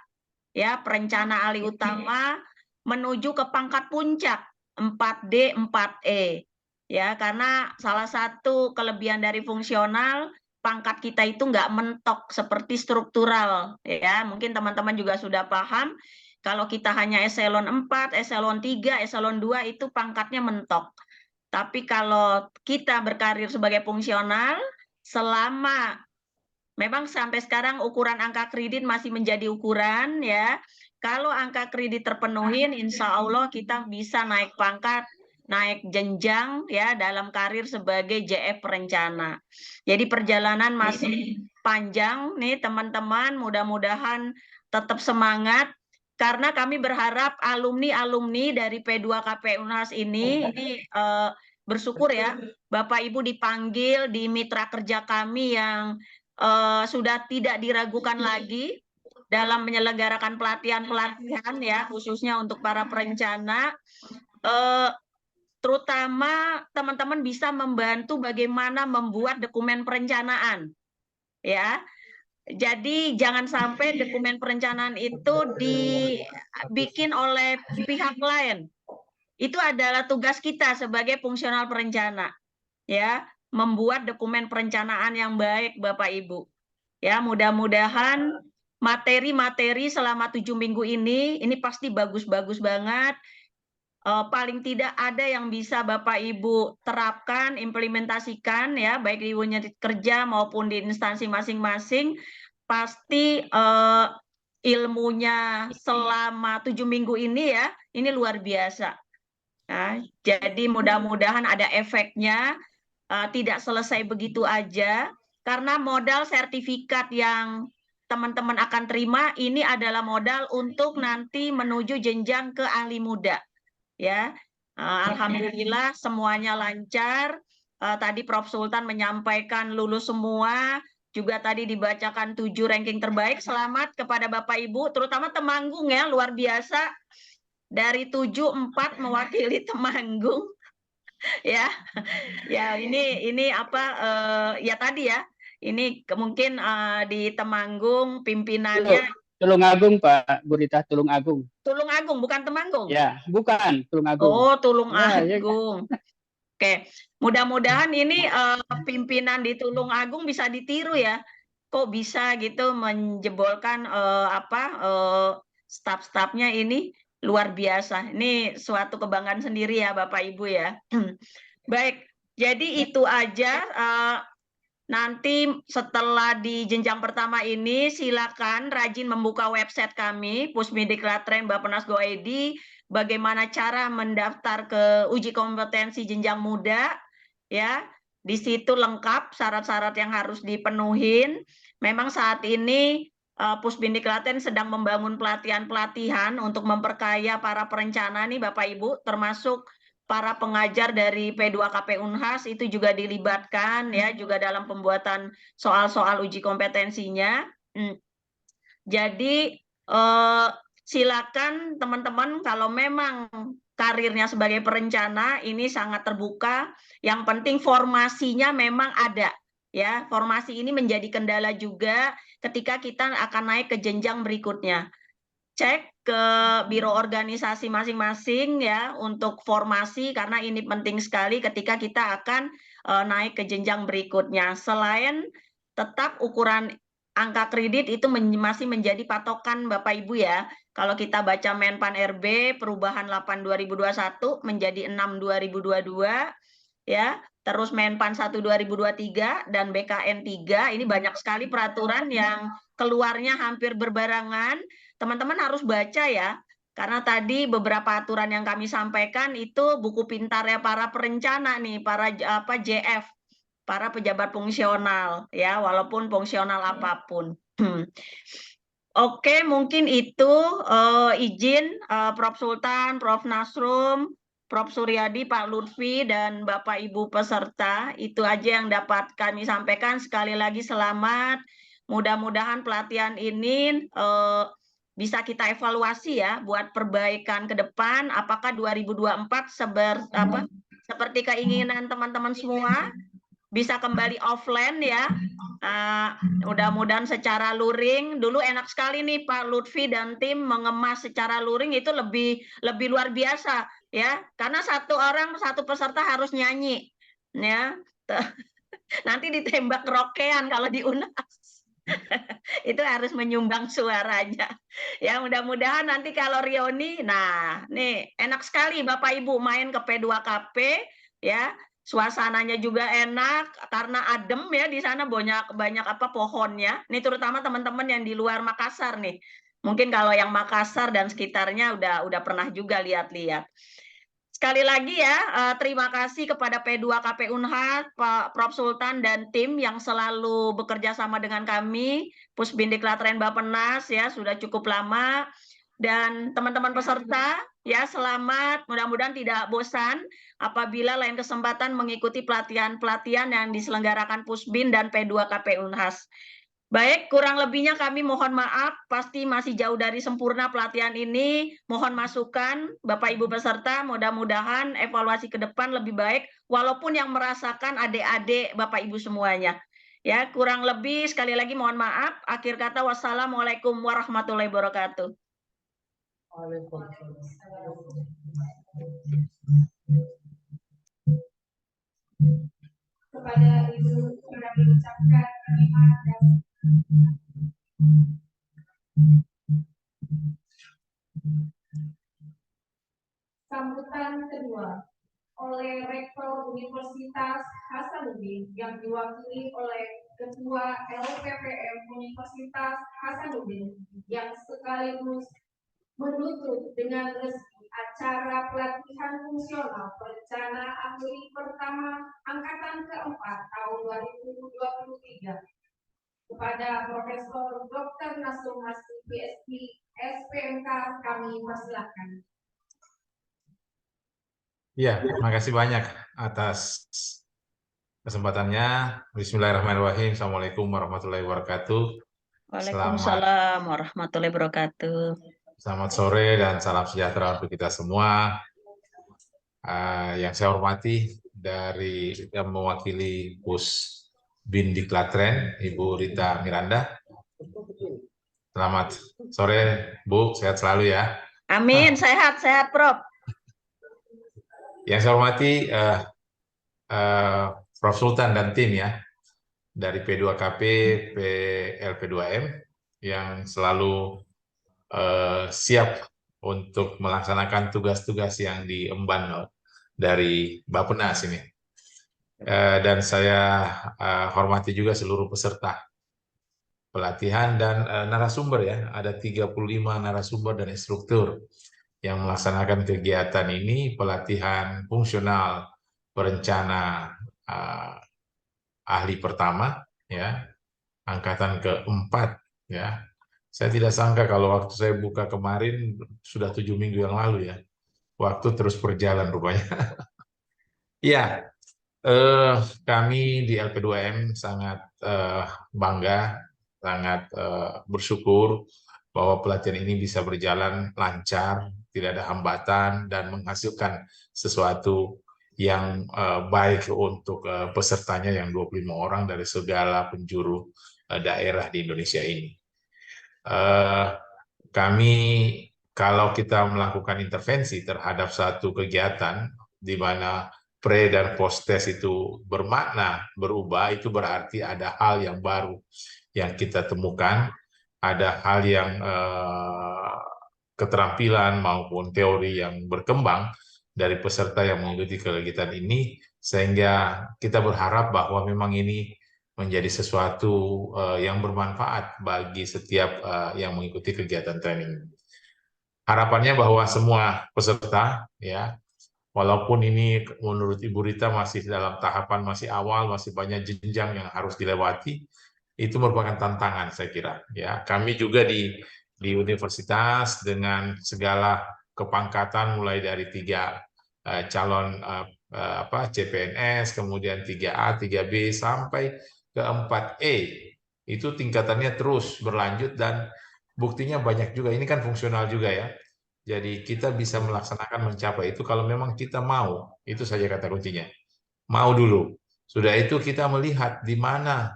ya perencana ahli utama menuju ke pangkat puncak 4D 4E, ya karena salah satu kelebihan dari fungsional pangkat kita itu nggak mentok seperti struktural, ya mungkin teman-teman juga sudah paham. Kalau kita hanya eselon 4, eselon 3, eselon 2 itu pangkatnya mentok. Tapi kalau kita berkarir sebagai fungsional, selama memang sampai sekarang ukuran angka kredit masih menjadi ukuran ya. Kalau angka kredit terpenuhin, insya Allah kita bisa naik pangkat, naik jenjang ya dalam karir sebagai JF perencana. Jadi perjalanan masih panjang nih teman-teman, mudah-mudahan tetap semangat. Karena kami berharap alumni-alumni dari P2KP Unhas ini bersyukur ya Bapak Ibu dipanggil di mitra kerja kami yang sudah tidak diragukan lagi dalam menyelenggarakan pelatihan-pelatihan ya khususnya untuk para perencana, terutama teman-teman bisa membantu bagaimana membuat dokumen perencanaan ya. Jadi jangan sampai dokumen perencanaan itu dibikin oleh pihak lain. Itu adalah tugas kita sebagai fungsional perencana, ya, membuat dokumen perencanaan yang baik, Bapak Ibu. Ya, mudah-mudahan materi-materi selama 7 minggu ini pasti bagus-bagus banget. Paling tidak ada yang bisa Bapak Ibu terapkan, implementasikan ya, baik di unit kerja maupun di instansi masing-masing. Pasti ilmunya selama 7 minggu ini ya, ini luar biasa. Nah, jadi mudah-mudahan ada efeknya, tidak selesai begitu aja, karena modal sertifikat yang teman-teman akan terima ini adalah modal untuk nanti menuju jenjang ke ahli muda. Ya, alhamdulillah semuanya lancar. Tadi Prof. Sultan menyampaikan lulus semua, juga tadi dibacakan 7 ranking terbaik. Selamat kepada Bapak Ibu, terutama Temanggung ya, luar biasa. Dari 7, 4 mewakili Temanggung. Ya, ya ini apa? Ya tadi ya, ini mungkin di Temanggung pimpinannya. Tulungagung Pak Burita, Tulungagung. Tulungagung bukan Temanggung. Ya, bukan Tulungagung. Oh, Tulungagung. Ya. Oke, mudah-mudahan ini pimpinan di Tulungagung bisa ditiru ya. Kok bisa gitu menjebolkan staf-stafnya ini luar biasa. Ini suatu kebanggaan sendiri ya Bapak Ibu ya. Baik, jadi itu aja. Nanti setelah di jenjang pertama ini silakan rajin membuka website kami Pusmidiklatren Bappenas.go.id, bagaimana cara mendaftar ke uji kompetensi jenjang muda ya. Di situ lengkap syarat-syarat yang harus dipenuhin. Memang saat ini Pusmidiklatren sedang membangun pelatihan-pelatihan untuk memperkaya para perencana nih Bapak Ibu, termasuk para pengajar dari P2KP Unhas itu juga dilibatkan ya, juga dalam pembuatan soal-soal uji kompetensinya. Jadi silakan teman-teman kalau memang karirnya sebagai perencana ini sangat terbuka. Yang penting formasinya memang ada ya. Formasi ini menjadi kendala juga ketika kita akan naik ke jenjang berikutnya. Cek ke biro organisasi masing-masing ya untuk formasi, karena ini penting sekali ketika kita akan naik ke jenjang berikutnya. Selain tetap ukuran angka kredit itu masih menjadi patokan Bapak Ibu ya. Kalau kita baca Menpan RB perubahan 8 2021 menjadi 6 2022 ya. Terus Menpan 1 2023 dan BKN 3 ini banyak sekali peraturan yang keluarnya hampir berbarengan. Teman-teman harus baca ya. Karena tadi beberapa aturan yang kami sampaikan itu buku pintarnya para perencana nih, para JF, para pejabat fungsional ya, walaupun fungsional apapun. Oke, mungkin itu izin Prof. Sultan, Prof. Nasrum, Prof. Suryadi, Pak Lutfi, dan Bapak Ibu peserta. Itu aja yang dapat kami sampaikan. Sekali lagi selamat. Mudah-mudahan pelatihan ini bisa kita evaluasi ya buat perbaikan ke depan. Apakah 2024 seperti keinginan teman-teman semua bisa kembali offline ya. Mudah-mudahan secara luring. Dulu enak sekali nih Pak Lutfi dan tim mengemas secara luring itu lebih luar biasa ya. Karena satu peserta harus nyanyi ya. Nanti ditembak rokean kalau di UNAS. Itu harus menyumbang suaranya. Ya mudah-mudahan nanti kalau reuni, nah nih enak sekali Bapak Ibu main ke P2KP ya. Suasananya juga enak karena adem ya, di sana banyak pohonnya. Ini terutama teman-teman yang di luar Makassar nih. Mungkin kalau yang Makassar dan sekitarnya udah pernah juga lihat-lihat. Sekali lagi ya, terima kasih kepada P2KP Unhad, Pak Prof. Sultan dan tim yang selalu bekerja sama dengan kami, Pusbindiklatren Bappenas ya, sudah cukup lama. Dan teman-teman peserta ya, selamat, mudah-mudahan tidak bosan apabila lain kesempatan mengikuti pelatihan-pelatihan yang diselenggarakan Pusbin dan P2KP Unhas. Baik, kurang lebihnya kami mohon maaf, pasti masih jauh dari sempurna pelatihan ini. Mohon masukan Bapak Ibu peserta, mudah-mudahan evaluasi ke depan lebih baik, walaupun yang merasakan adik-adik Bapak Ibu semuanya. Ya, kurang lebih sekali lagi mohon maaf. Akhir kata, wassalamualaikum warahmatullahi wabarakatuh. Kepada Ibu kami ucapkan terima kasih. Sambutan kedua oleh Rektor Universitas Hasanuddin yang diwakili oleh Ketua LPPM Universitas Hasanuddin yang sekaligus menutup dengan resmi acara pelatihan fungsional perencana ahli pertama angkatan keempat tahun 2023 kepada Profesor Dr. Nasrum Hasbi, PhD, SPMK, kami persilakan. Ya, terima kasih banyak atas kesempatannya. Bismillahirrahmanirrahim. Assalamualaikum warahmatullahi wabarakatuh. Waalaikumsalam warahmatullahi wabarakatuh. Selamat sore dan salam sejahtera untuk kita semua. Yang saya hormati dari yang mewakili Pusbindiklatren, Ibu Rita Miranda. Selamat sore, Bu. Sehat selalu ya. Amin. Sehat-sehat, Prof. Yang saya hormati Prof. Sultan dan tim ya, dari P2KP, PLP2M, yang selalu siap untuk melaksanakan tugas-tugas yang diemban dari Bappenas ini. Dan saya hormati juga seluruh peserta pelatihan dan narasumber ya, ada 35 narasumber dan instruktur yang melaksanakan kegiatan ini, pelatihan fungsional perencana ahli pertama ya, angkatan keempat ya. Saya tidak sangka kalau waktu saya buka kemarin sudah 7 minggu yang lalu ya. Waktu terus berjalan rupanya. Ya, kami di LP2M sangat bangga, sangat bersyukur bahwa pelatihan ini bisa berjalan lancar, tidak ada hambatan, dan menghasilkan sesuatu yang baik untuk pesertanya yang 25 orang dari segala penjuru daerah di Indonesia ini. Kami kalau kita melakukan intervensi terhadap satu kegiatan di mana pre dan post test itu bermakna berubah, itu berarti ada hal yang baru yang kita temukan, ada hal yang keterampilan maupun teori yang berkembang dari peserta yang mengikuti kegiatan ini, sehingga kita berharap bahwa memang ini menjadi sesuatu yang bermanfaat bagi setiap yang mengikuti kegiatan training. Harapannya bahwa semua peserta, ya, walaupun ini menurut Ibu Rita masih dalam tahapan masih awal, masih banyak jenjang yang harus dilewati, itu merupakan tantangan saya kira. Ya, kami juga di universitas dengan segala kepangkatan mulai dari 3 calon CPNS, kemudian 3A, 3B sampai ke 4E, itu tingkatannya terus berlanjut dan buktinya banyak juga. Ini kan fungsional juga ya. Jadi kita bisa melaksanakan mencapai itu kalau memang kita mau. Itu saja kata kuncinya. Mau dulu. Sudah itu kita melihat di mana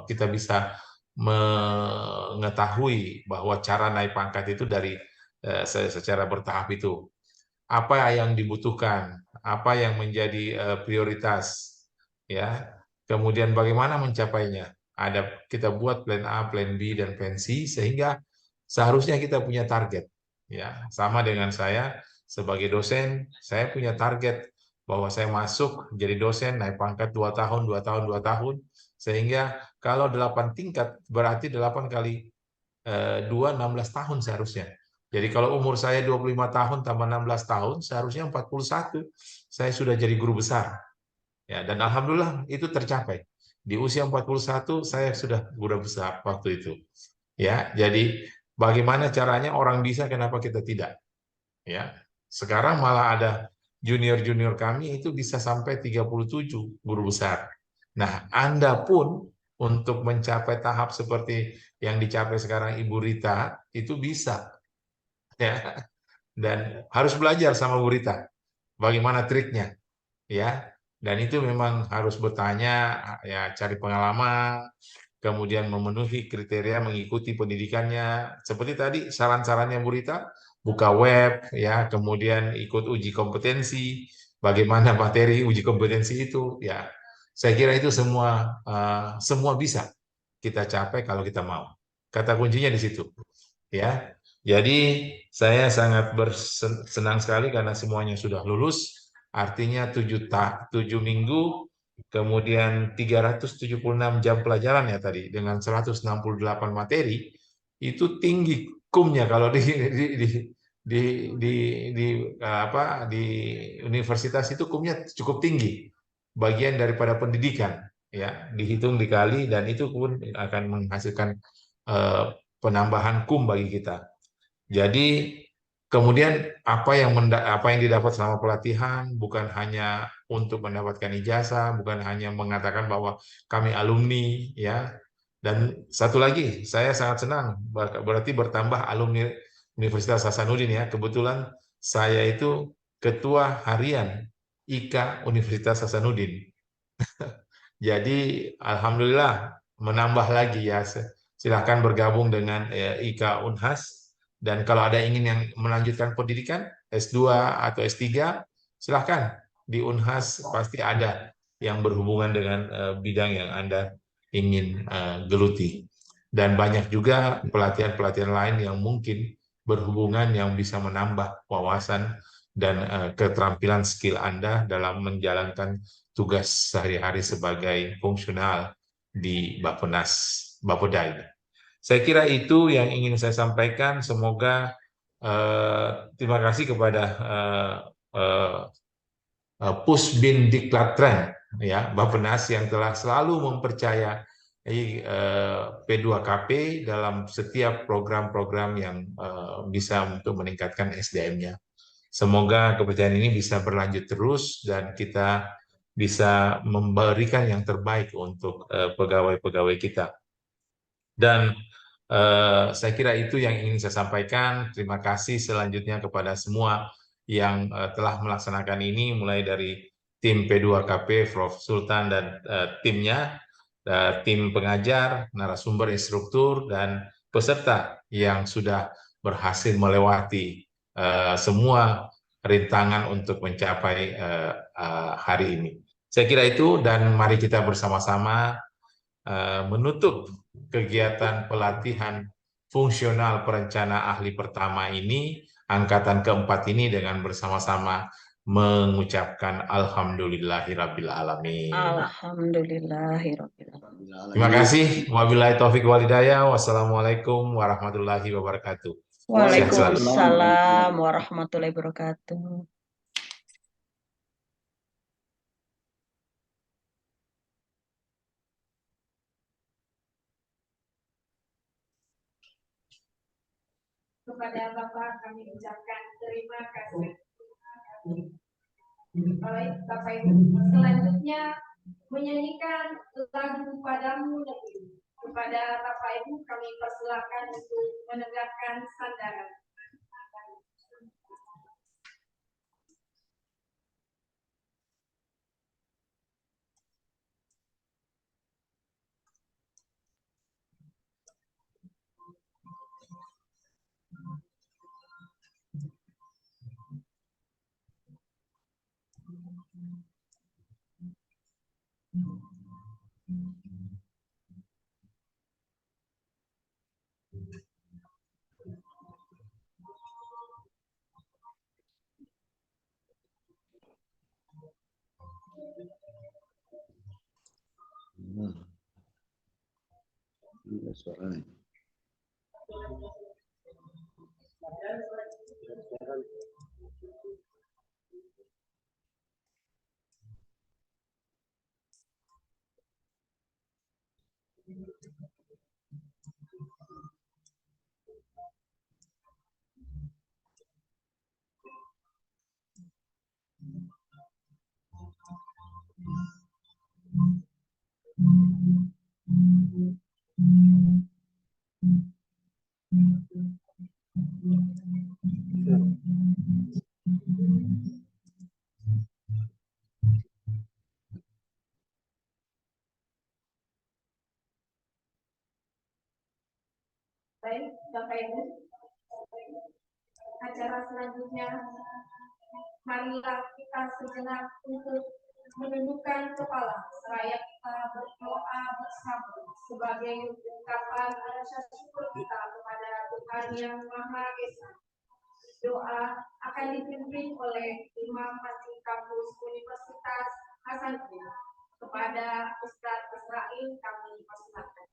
kita bisa mengetahui bahwa cara naik pangkat itu dari secara bertahap itu. Apa yang dibutuhkan, apa yang menjadi prioritas, ya. Kemudian bagaimana mencapainya. Kita buat plan A, plan B, dan plan C sehingga seharusnya kita punya target. Ya, sama dengan saya sebagai dosen, saya punya target bahwa saya masuk jadi dosen naik pangkat 2 tahun, 2 tahun, 2 tahun, sehingga kalau 8 tingkat berarti 8 kali 2, 16 tahun seharusnya. Jadi kalau umur saya 25 tahun tambah 16 tahun, seharusnya 41 saya sudah jadi guru besar. Ya, dan alhamdulillah itu tercapai. Di usia 41 saya sudah guru besar waktu itu. Ya, jadi bagaimana caranya orang bisa, kenapa kita tidak? Ya, sekarang malah ada junior-junior kami itu bisa sampai 37 guru besar. Nah, Anda pun untuk mencapai tahap seperti yang dicapai sekarang Ibu Rita itu bisa. Ya. Dan harus belajar sama Bu Rita bagaimana triknya. Ya. Dan itu memang harus bertanya, ya, cari pengalaman, kemudian memenuhi kriteria mengikuti pendidikannya. Seperti tadi saran-sarannya Bu Rita, buka web, ya, kemudian ikut uji kompetensi, bagaimana materi uji kompetensi itu, ya. Saya kira itu semua bisa kita capai kalau kita mau. Kata kuncinya di situ, ya. Jadi saya sangat senang sekali karena semuanya sudah lulus. Artinya 7 minggu, kemudian 376 jam pelajaran ya tadi, dengan 168 materi, itu tinggi kumnya kalau di universitas itu kumnya cukup tinggi, bagian daripada pendidikan, ya, dihitung dikali, dan itu pun akan menghasilkan penambahan kum bagi kita. Jadi kemudian apa yang didapat selama pelatihan bukan hanya untuk mendapatkan ijazah, bukan hanya mengatakan bahwa kami alumni, ya. Dan satu lagi, saya sangat senang berarti bertambah alumni Universitas Hasanuddin, ya. Kebetulan saya itu ketua harian IKA Universitas Hasanuddin. Jadi alhamdulillah menambah lagi, ya. Silahkan bergabung dengan IKA Unhas. Dan kalau ada ingin yang melanjutkan pendidikan S2 atau S3, silahkan di Unhas pasti ada yang berhubungan dengan bidang yang Anda ingin geluti. Dan banyak juga pelatihan-pelatihan lain yang mungkin berhubungan yang bisa menambah wawasan dan keterampilan skill Anda dalam menjalankan tugas sehari-hari sebagai fungsional di Bappeday. Saya kira itu yang ingin saya sampaikan. Semoga terima kasih kepada Pusbindiklatren, ya, Bappenas yang telah selalu mempercayai P2KP dalam setiap program-program yang bisa untuk meningkatkan SDM-nya. Semoga kepercayaan ini bisa berlanjut terus dan kita bisa memberikan yang terbaik untuk pegawai-pegawai kita. Dan saya kira itu yang ingin saya sampaikan. Terima kasih selanjutnya kepada semua yang telah melaksanakan ini, mulai dari tim P2KP, Prof. Sultan dan timnya, tim pengajar, narasumber, instruktur, dan peserta yang sudah berhasil melewati semua rintangan untuk mencapai hari ini. Saya kira itu, dan mari kita bersama-sama menutup kegiatan pelatihan fungsional perencana ahli pertama ini, angkatan keempat ini, dengan bersama-sama mengucapkan alhamdulillahirabbil alamin. Alhamdulillahirabbil alamin. Terima kasih. Wabillahi taufik wal hidayah. Wassalamualaikum warahmatullahi wabarakatuh. Waalaikumsalam warahmatullahi wabarakatuh. Kepada Bapak kami ucapkan terima kasih. Baik, Bapak Ibu, selanjutnya menyanyikan lagu Padamu Negeri. Kepada Bapak Ibu kami persilakan untuk menegakkan sandaran. Baik, Bapak Ibu, acara selanjutnya, marilah kita sejenak untuk menundukkan kepala seraya kita berdoa bersama sebagai ungkapan rasa syukur kita kepada Tuhan Yang Maha Esa. Doa akan dipimpin oleh Imam Masjid Kampus Universitas Hasanuddin. Kepada Ustadz Israel kami persilakan.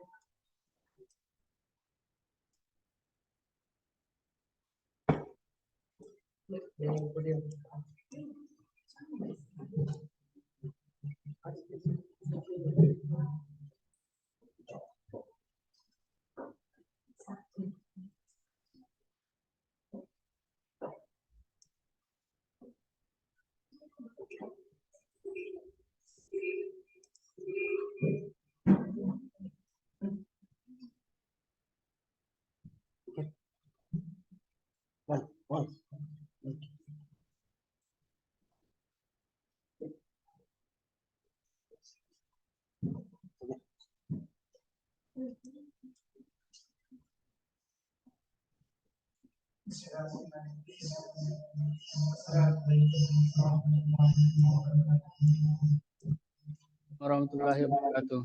Warahmatullahi wabarakatuh.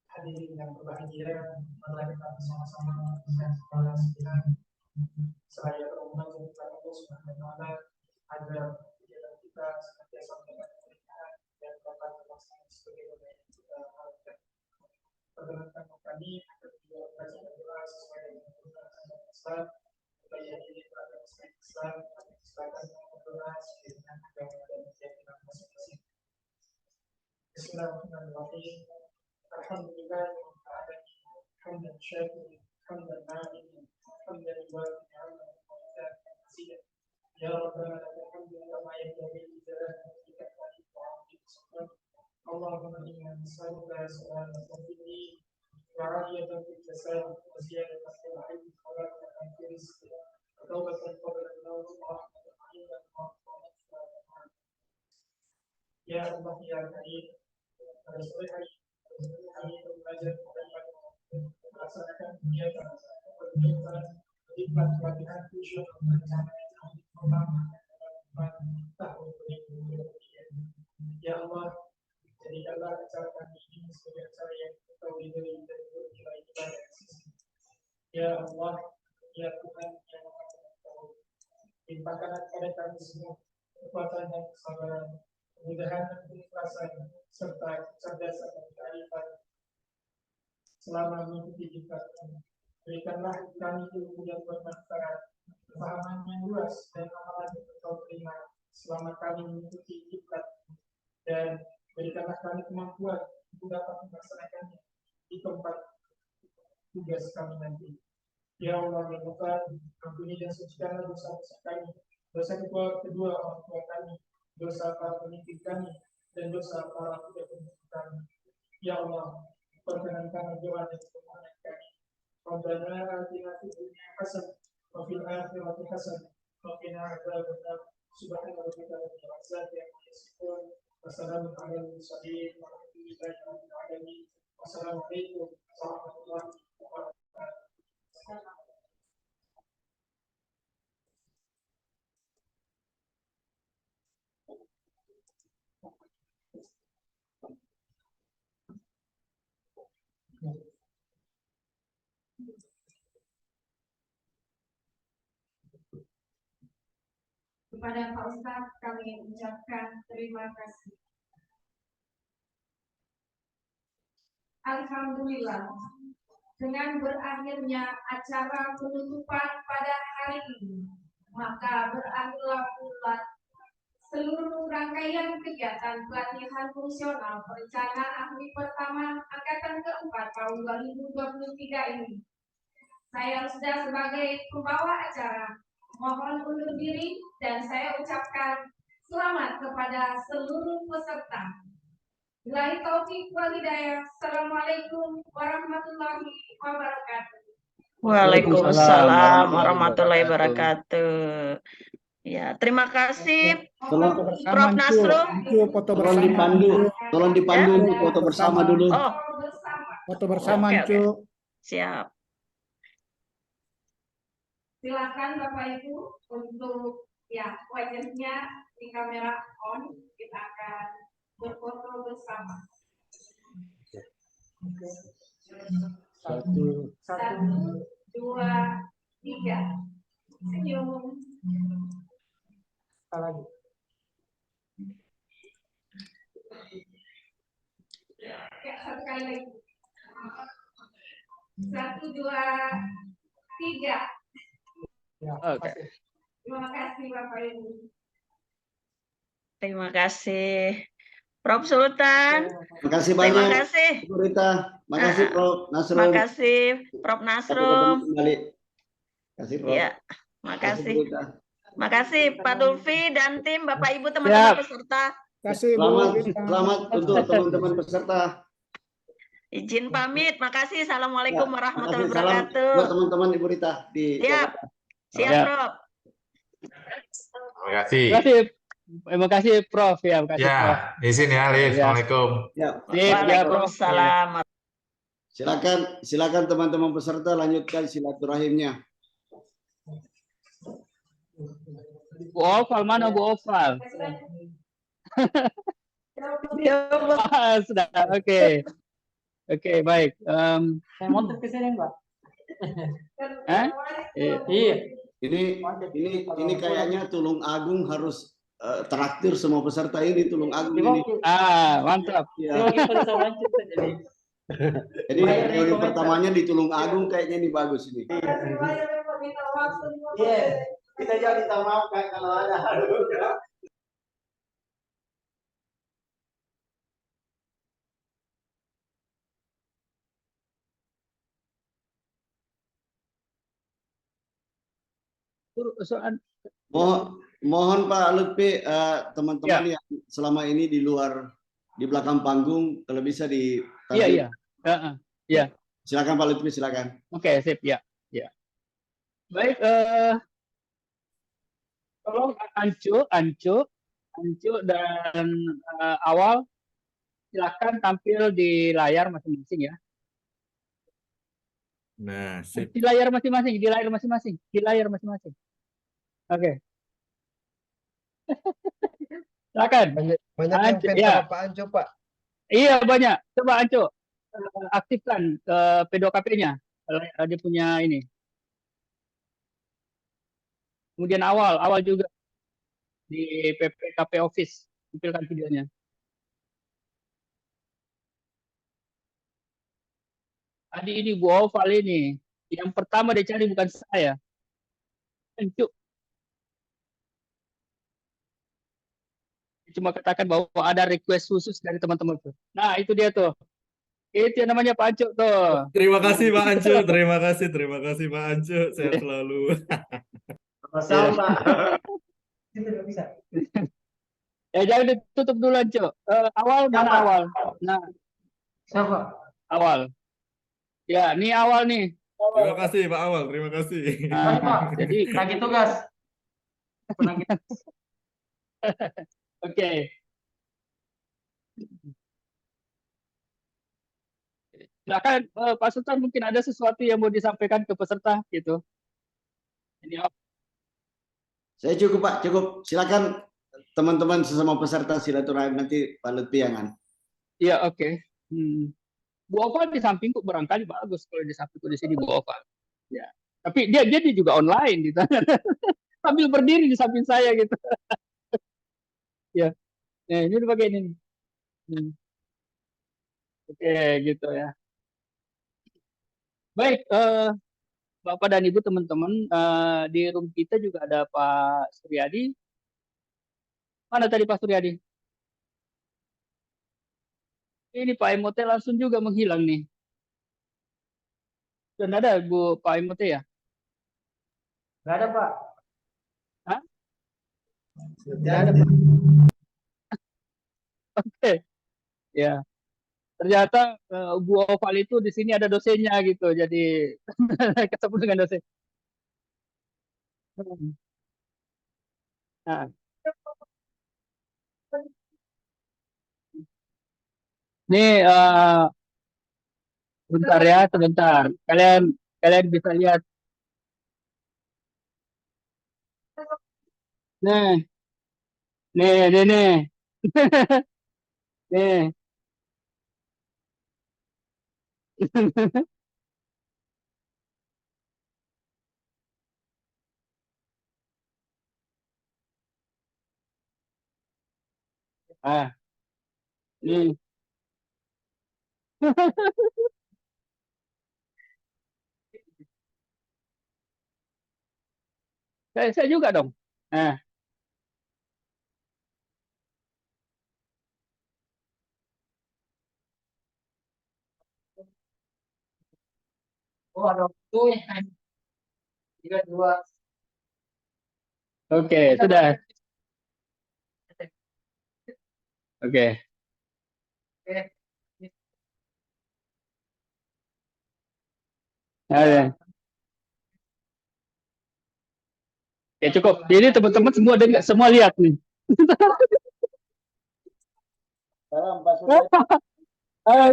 Hadirin yang berbahagia, marilah kita bersama-sama mengucapkan kepala sejenak seraya bermohon kepada Allah Subhanahu wa Ta'ala agar kegiatan kita senantiasa mendapat keberkahan dan dapat terlaksana sebagaimana yang kita harapkan. Perkenankan kami akan juga membaca doa sesuai dengan agama Islam, supaya ini berada Islam, silakan berdoa sesuai dengan agama dan keyakinan masing-masing. Bismillahirrahmanirrahim. Alhamdulillah hamdan syakirin hamdan na'imin hamdan yuwafi ni'amahu wa yukafi mazida. Ya Rabbana lakal hamdu kama yanbaghi li jalali wajhika wa li 'azimi sultanik. Allahumma inna nas'aluka salamatan fid din wa 'afiyatan fil jasad wa ziyadatan fil 'ilmi wa barakatan fil rizqi wa tawbatan qabla al-maut wa rahmatan 'inda al-maut wa maghfiratan. Ya Allah ya Karim, pada sore hari kami belajar melaksanakan kegiatan beriklan pelatihan fungsional perencanaan pertama tahun 2023. Ya Allah, jadikanlah acara kami ini sebagai acara yang Engkau ridhoi dan berkira ibadah. Ya Allah, ya Tuhan yang Maha Mengetahui, limpahkanlah kepada kami semua kekuatan dan kesabaran, kemudahan dan keikhlasan, serta kecerdasan dan kearifan selama mengikuti jihad. Berikanlah kami ilmu yang bermanfaat, kefahaman yang luas, dan amalan yang Engkau terima selama kami mengikuti jihad, dan berikanlah kami kemampuan untuk dapat melaksanakannya di tempat tugas kami nanti. Ya Allah yang Ghafar, ampuni dan sucikanlah dosa-dosa kami, dosa kedua orang tua kami, dosa para pemimpin kami, dan dosa para pemimpin kami. Ya Allah, perkenankan doa dan permohonan kami. Rabbana atina fid dunya hasanah wa fil akhirati hasanah wa qina adzabannar. Subhana rabbika rabbil izzati amma yasifun. Wassalamu ala al-mursalin walhamdulillahi rabbil alamin. Wassalamualaikum warahmatullahi wabarakatuh. Kepada Pak Ustadz kami ucapkan terima kasih. Alhamdulillah, dengan berakhirnya acara penutupan pada hari ini, maka berakhirlah pula seluruh rangkaian kegiatan pelatihan fungsional perencana ahli pertama angkatan keempat tahun 2023 ini. Saya sudah sebagai pembawa acara mohon undur diri dan saya ucapkan selamat kepada seluruh peserta. Billahi taufik wal hidayah. Assalamualaikum warahmatullahi wabarakatuh. Waalaikumsalam warahmatullahi wabarakatuh. Ya, terima kasih Prof. Nasrum. Tolong dipandu untuk foto bersama dulu. Oh, Foto bersama, oke, oke. Cu. Siap. Silakan Bapak Ibu untuk ya wajahnya di kamera on, kita akan berfoto bersama. Satu. 1, 2, 3. Senyum. Lagi. Ya, satu kali lagi. 1, 2, 3. Ya, Oke. Terima kasih Bapak Ibu. Terima kasih Prof. Sultan. Terima kasih Terima banyak, kasih. Bu Rita. Makasih, Prof. Nasrum. Terima kasih Prof. Sampai ketemu Nasrum. kembali. Kasih, Prof. Ya, Kasih, makasih. Bu Rita. Makasih Pak Dulfi dan tim Bapak Ibu teman-teman peserta. Kasih, Bu. Selamat untuk teman-teman peserta. Izin pamit. Makasih. Assalamualaikum warahmatullahi Makasih. Salam wabarakatuh. buat teman-teman Ibu Rita di Siap. Siap, Ya. Prof. Terima kasih. Terima kasih Prof. Ya, terima kasih Ya, Prof. izin ya, Alif. Ya. Assalamualaikum. Ya. Waalaikumsalam. Silakan teman-teman peserta lanjutkan silaturahimnya. Bu Oval, mana Bu Oval? Sudah, oke. Oke, baik. Saya mau ke sini, Mbak. Iya. Ini kayaknya Tulung Agung harus traktir semua peserta ini Tulung Agung ini. Mantap. Ya. Jadi reuni pertamanya di Tulung Agung kayaknya ini bagus ini. Iya, kita jangan minta maaf kalau ada. Mohon Pak Lutfi, teman-teman yang selama ini di belakang panggung, kalau bisa di. Iya. Iya. Silakan Pak Lutfi, silakan. Oke, sip ya. Ya. Baik, tolong Ancu dan Awal silakan tampil di layar masing-masing ya. Nah, sip. Di layar masing-masing. Oke. Silakan. Banyak yang fans Ya. sama Pak Anco, Pak. Iya banyak. Coba Anco aktifkan ke P2KP-nya. Dia punya ini. Kemudian awal juga di PPKP Office, tampilkan videonya. Tadi ini Bu Oval ini, yang pertama dicari bukan saya. Anco. Cuma katakan bahwa ada request khusus dari teman-teman tuh. Nah itu dia tuh. Itu yang namanya Pak Anco tuh. Terima kasih Pak Ancu, terima kasih Pak Ancu, sehat selalu. Sama. Tidak bisa. Ya jangan ditutup dulu Anco. Awal mana Siapa? awal? Nah Siapa? awal. Ya ini awal nih. Terima kasih Pak Awal, terima kasih. Mari Pak, Jadi lagi tugas. Penagih. oke. Silakan Pak Sultan, mungkin ada sesuatu yang mau disampaikan ke peserta gitu. Ini Saya cukup Pak, cukup. Silakan teman-teman sesama peserta silaturahim nanti Pak Lutfi yang iya oke. Bu Oval di sampingku barangkali bagus kalau di sampingku di sini Bu Oval. Ya. Tapi dia juga online gitu. Sambil berdiri di samping saya gitu. Ya. Nah, ini udah pakai ini. Oke, gitu ya. Baik, Bapak dan Ibu teman-teman, di room kita juga ada Pak Suryadi. Mana tadi Pak Suryadi? Ini Pak Emote langsung juga menghilang nih. Dan ada Bu Pak Emote ya? Nggak ada Pak. Hah? Nggak ada Pak. Oke. Ya. Ternyata Bu Oval itu di sini ada dosennya gitu. Jadi ketemu dengan dosen. Nah. Nih bentar ya, sebentar. Kalian bisa lihat. Nih. Nih. Nih. Ah. Nih. Saya juga dong. Nah. Oh, ada waktu. 3, 2. Oke, sudah. Oke. Ada. Ya cukup. Jadi teman-teman semua dengar, semua lihat nih.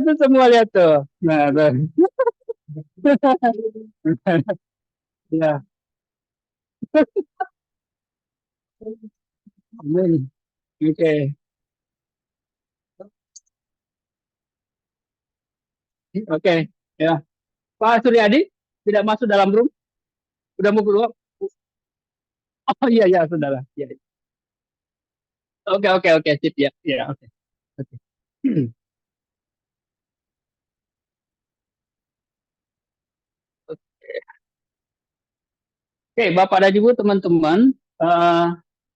Itu semua lihat tuh. Nah, tuh. Ya. Oke. Oke. Ya. Pak Suryadi tidak masuk dalam room. Udah mau keluar. Oh iya saudara. Ya. Oke, sip ya. Ya, oke. Oke. Oke, Bapak dan Ibu teman-teman,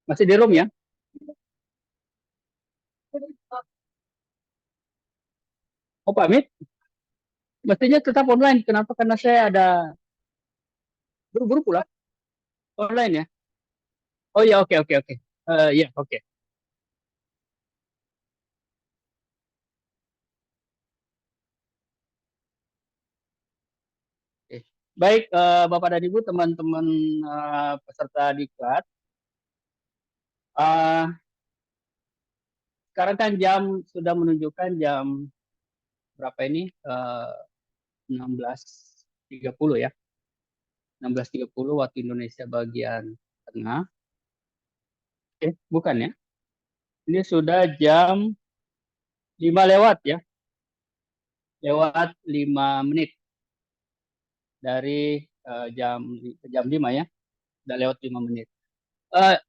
masih di room ya? Oh pamit? Mestinya tetap online. Kenapa? Karena saya ada buru-buru pula. Online ya? Oh ya, oke. Ya, oke. Baik, Bapak dan Ibu, teman-teman peserta diklat. Sekarang kan jam sudah menunjukkan jam berapa ini? 16.30 ya. 16.30 waktu Indonesia bagian tengah. Bukan ya. Ini sudah jam 5 lewat ya. Lewat 5 menit dari jam 5 ya. Sudah lewat 5 menit.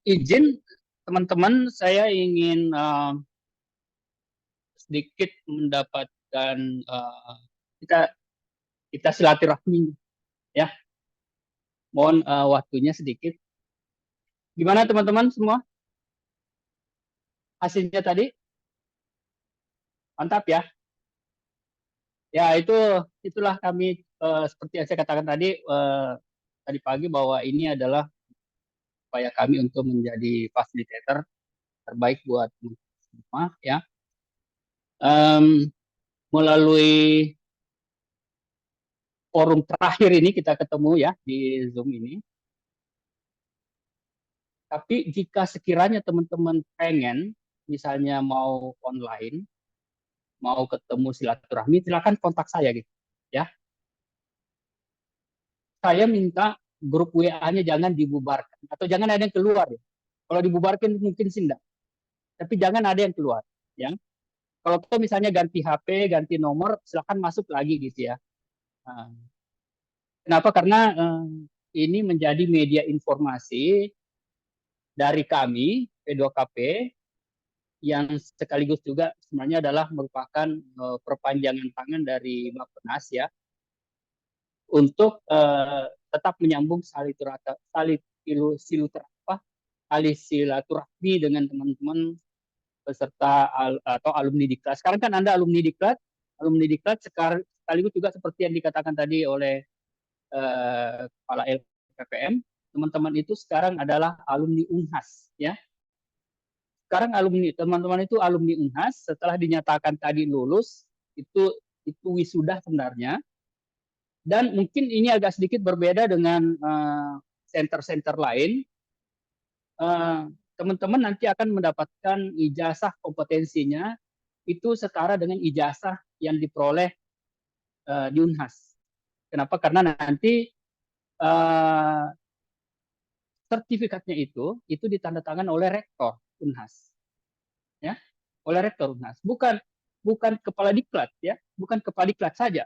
Izin teman-teman, saya ingin sedikit mendapatkan kita silaturahmi ya. Mohon waktunya sedikit. Gimana teman-teman semua? Hasilnya tadi? Mantap ya. Ya, itulah kami seperti yang saya katakan tadi pagi bahwa ini adalah upaya kami untuk menjadi fasilitator terbaik buat semua ya. Melalui forum terakhir ini kita ketemu ya di Zoom ini. Tapi jika sekiranya teman-teman pengen misalnya mau online, mau ketemu silaturahmi, silakan kontak saya gitu ya. Saya minta grup WA-nya jangan dibubarkan atau jangan ada yang keluar ya. Kalau dibubarkan mungkin sih enggak. Tapi jangan ada yang keluar ya. Kalau kita misalnya ganti HP, ganti nomor, silakan masuk lagi gitu ya. Kenapa? Karena ini menjadi media informasi dari kami P2KP yang sekaligus juga sebenarnya adalah merupakan perpanjangan tangan dari Bappenas ya untuk tetap menyambung silaturahmi dengan teman-teman peserta atau alumni diklat. Sekarang kan Anda alumni diklat sekaligus juga seperti yang dikatakan tadi oleh Kepala LPPM, teman-teman itu sekarang adalah alumni Unhas ya. Sekarang teman-teman itu alumni Unhas setelah dinyatakan tadi lulus itu wisuda sebenarnya. Dan mungkin ini agak sedikit berbeda dengan center-center lain. Teman-teman nanti akan mendapatkan ijazah kompetensinya itu setara dengan ijazah yang diperoleh di Unhas. Kenapa? Karena nanti sertifikatnya itu ditandatangan oleh rektor Unhas, ya, oleh rektor Unhas. Bukan kepala diklat ya, bukan kepala diklat saja,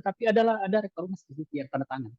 tapi ada rektor Unhas yang tanda tangan.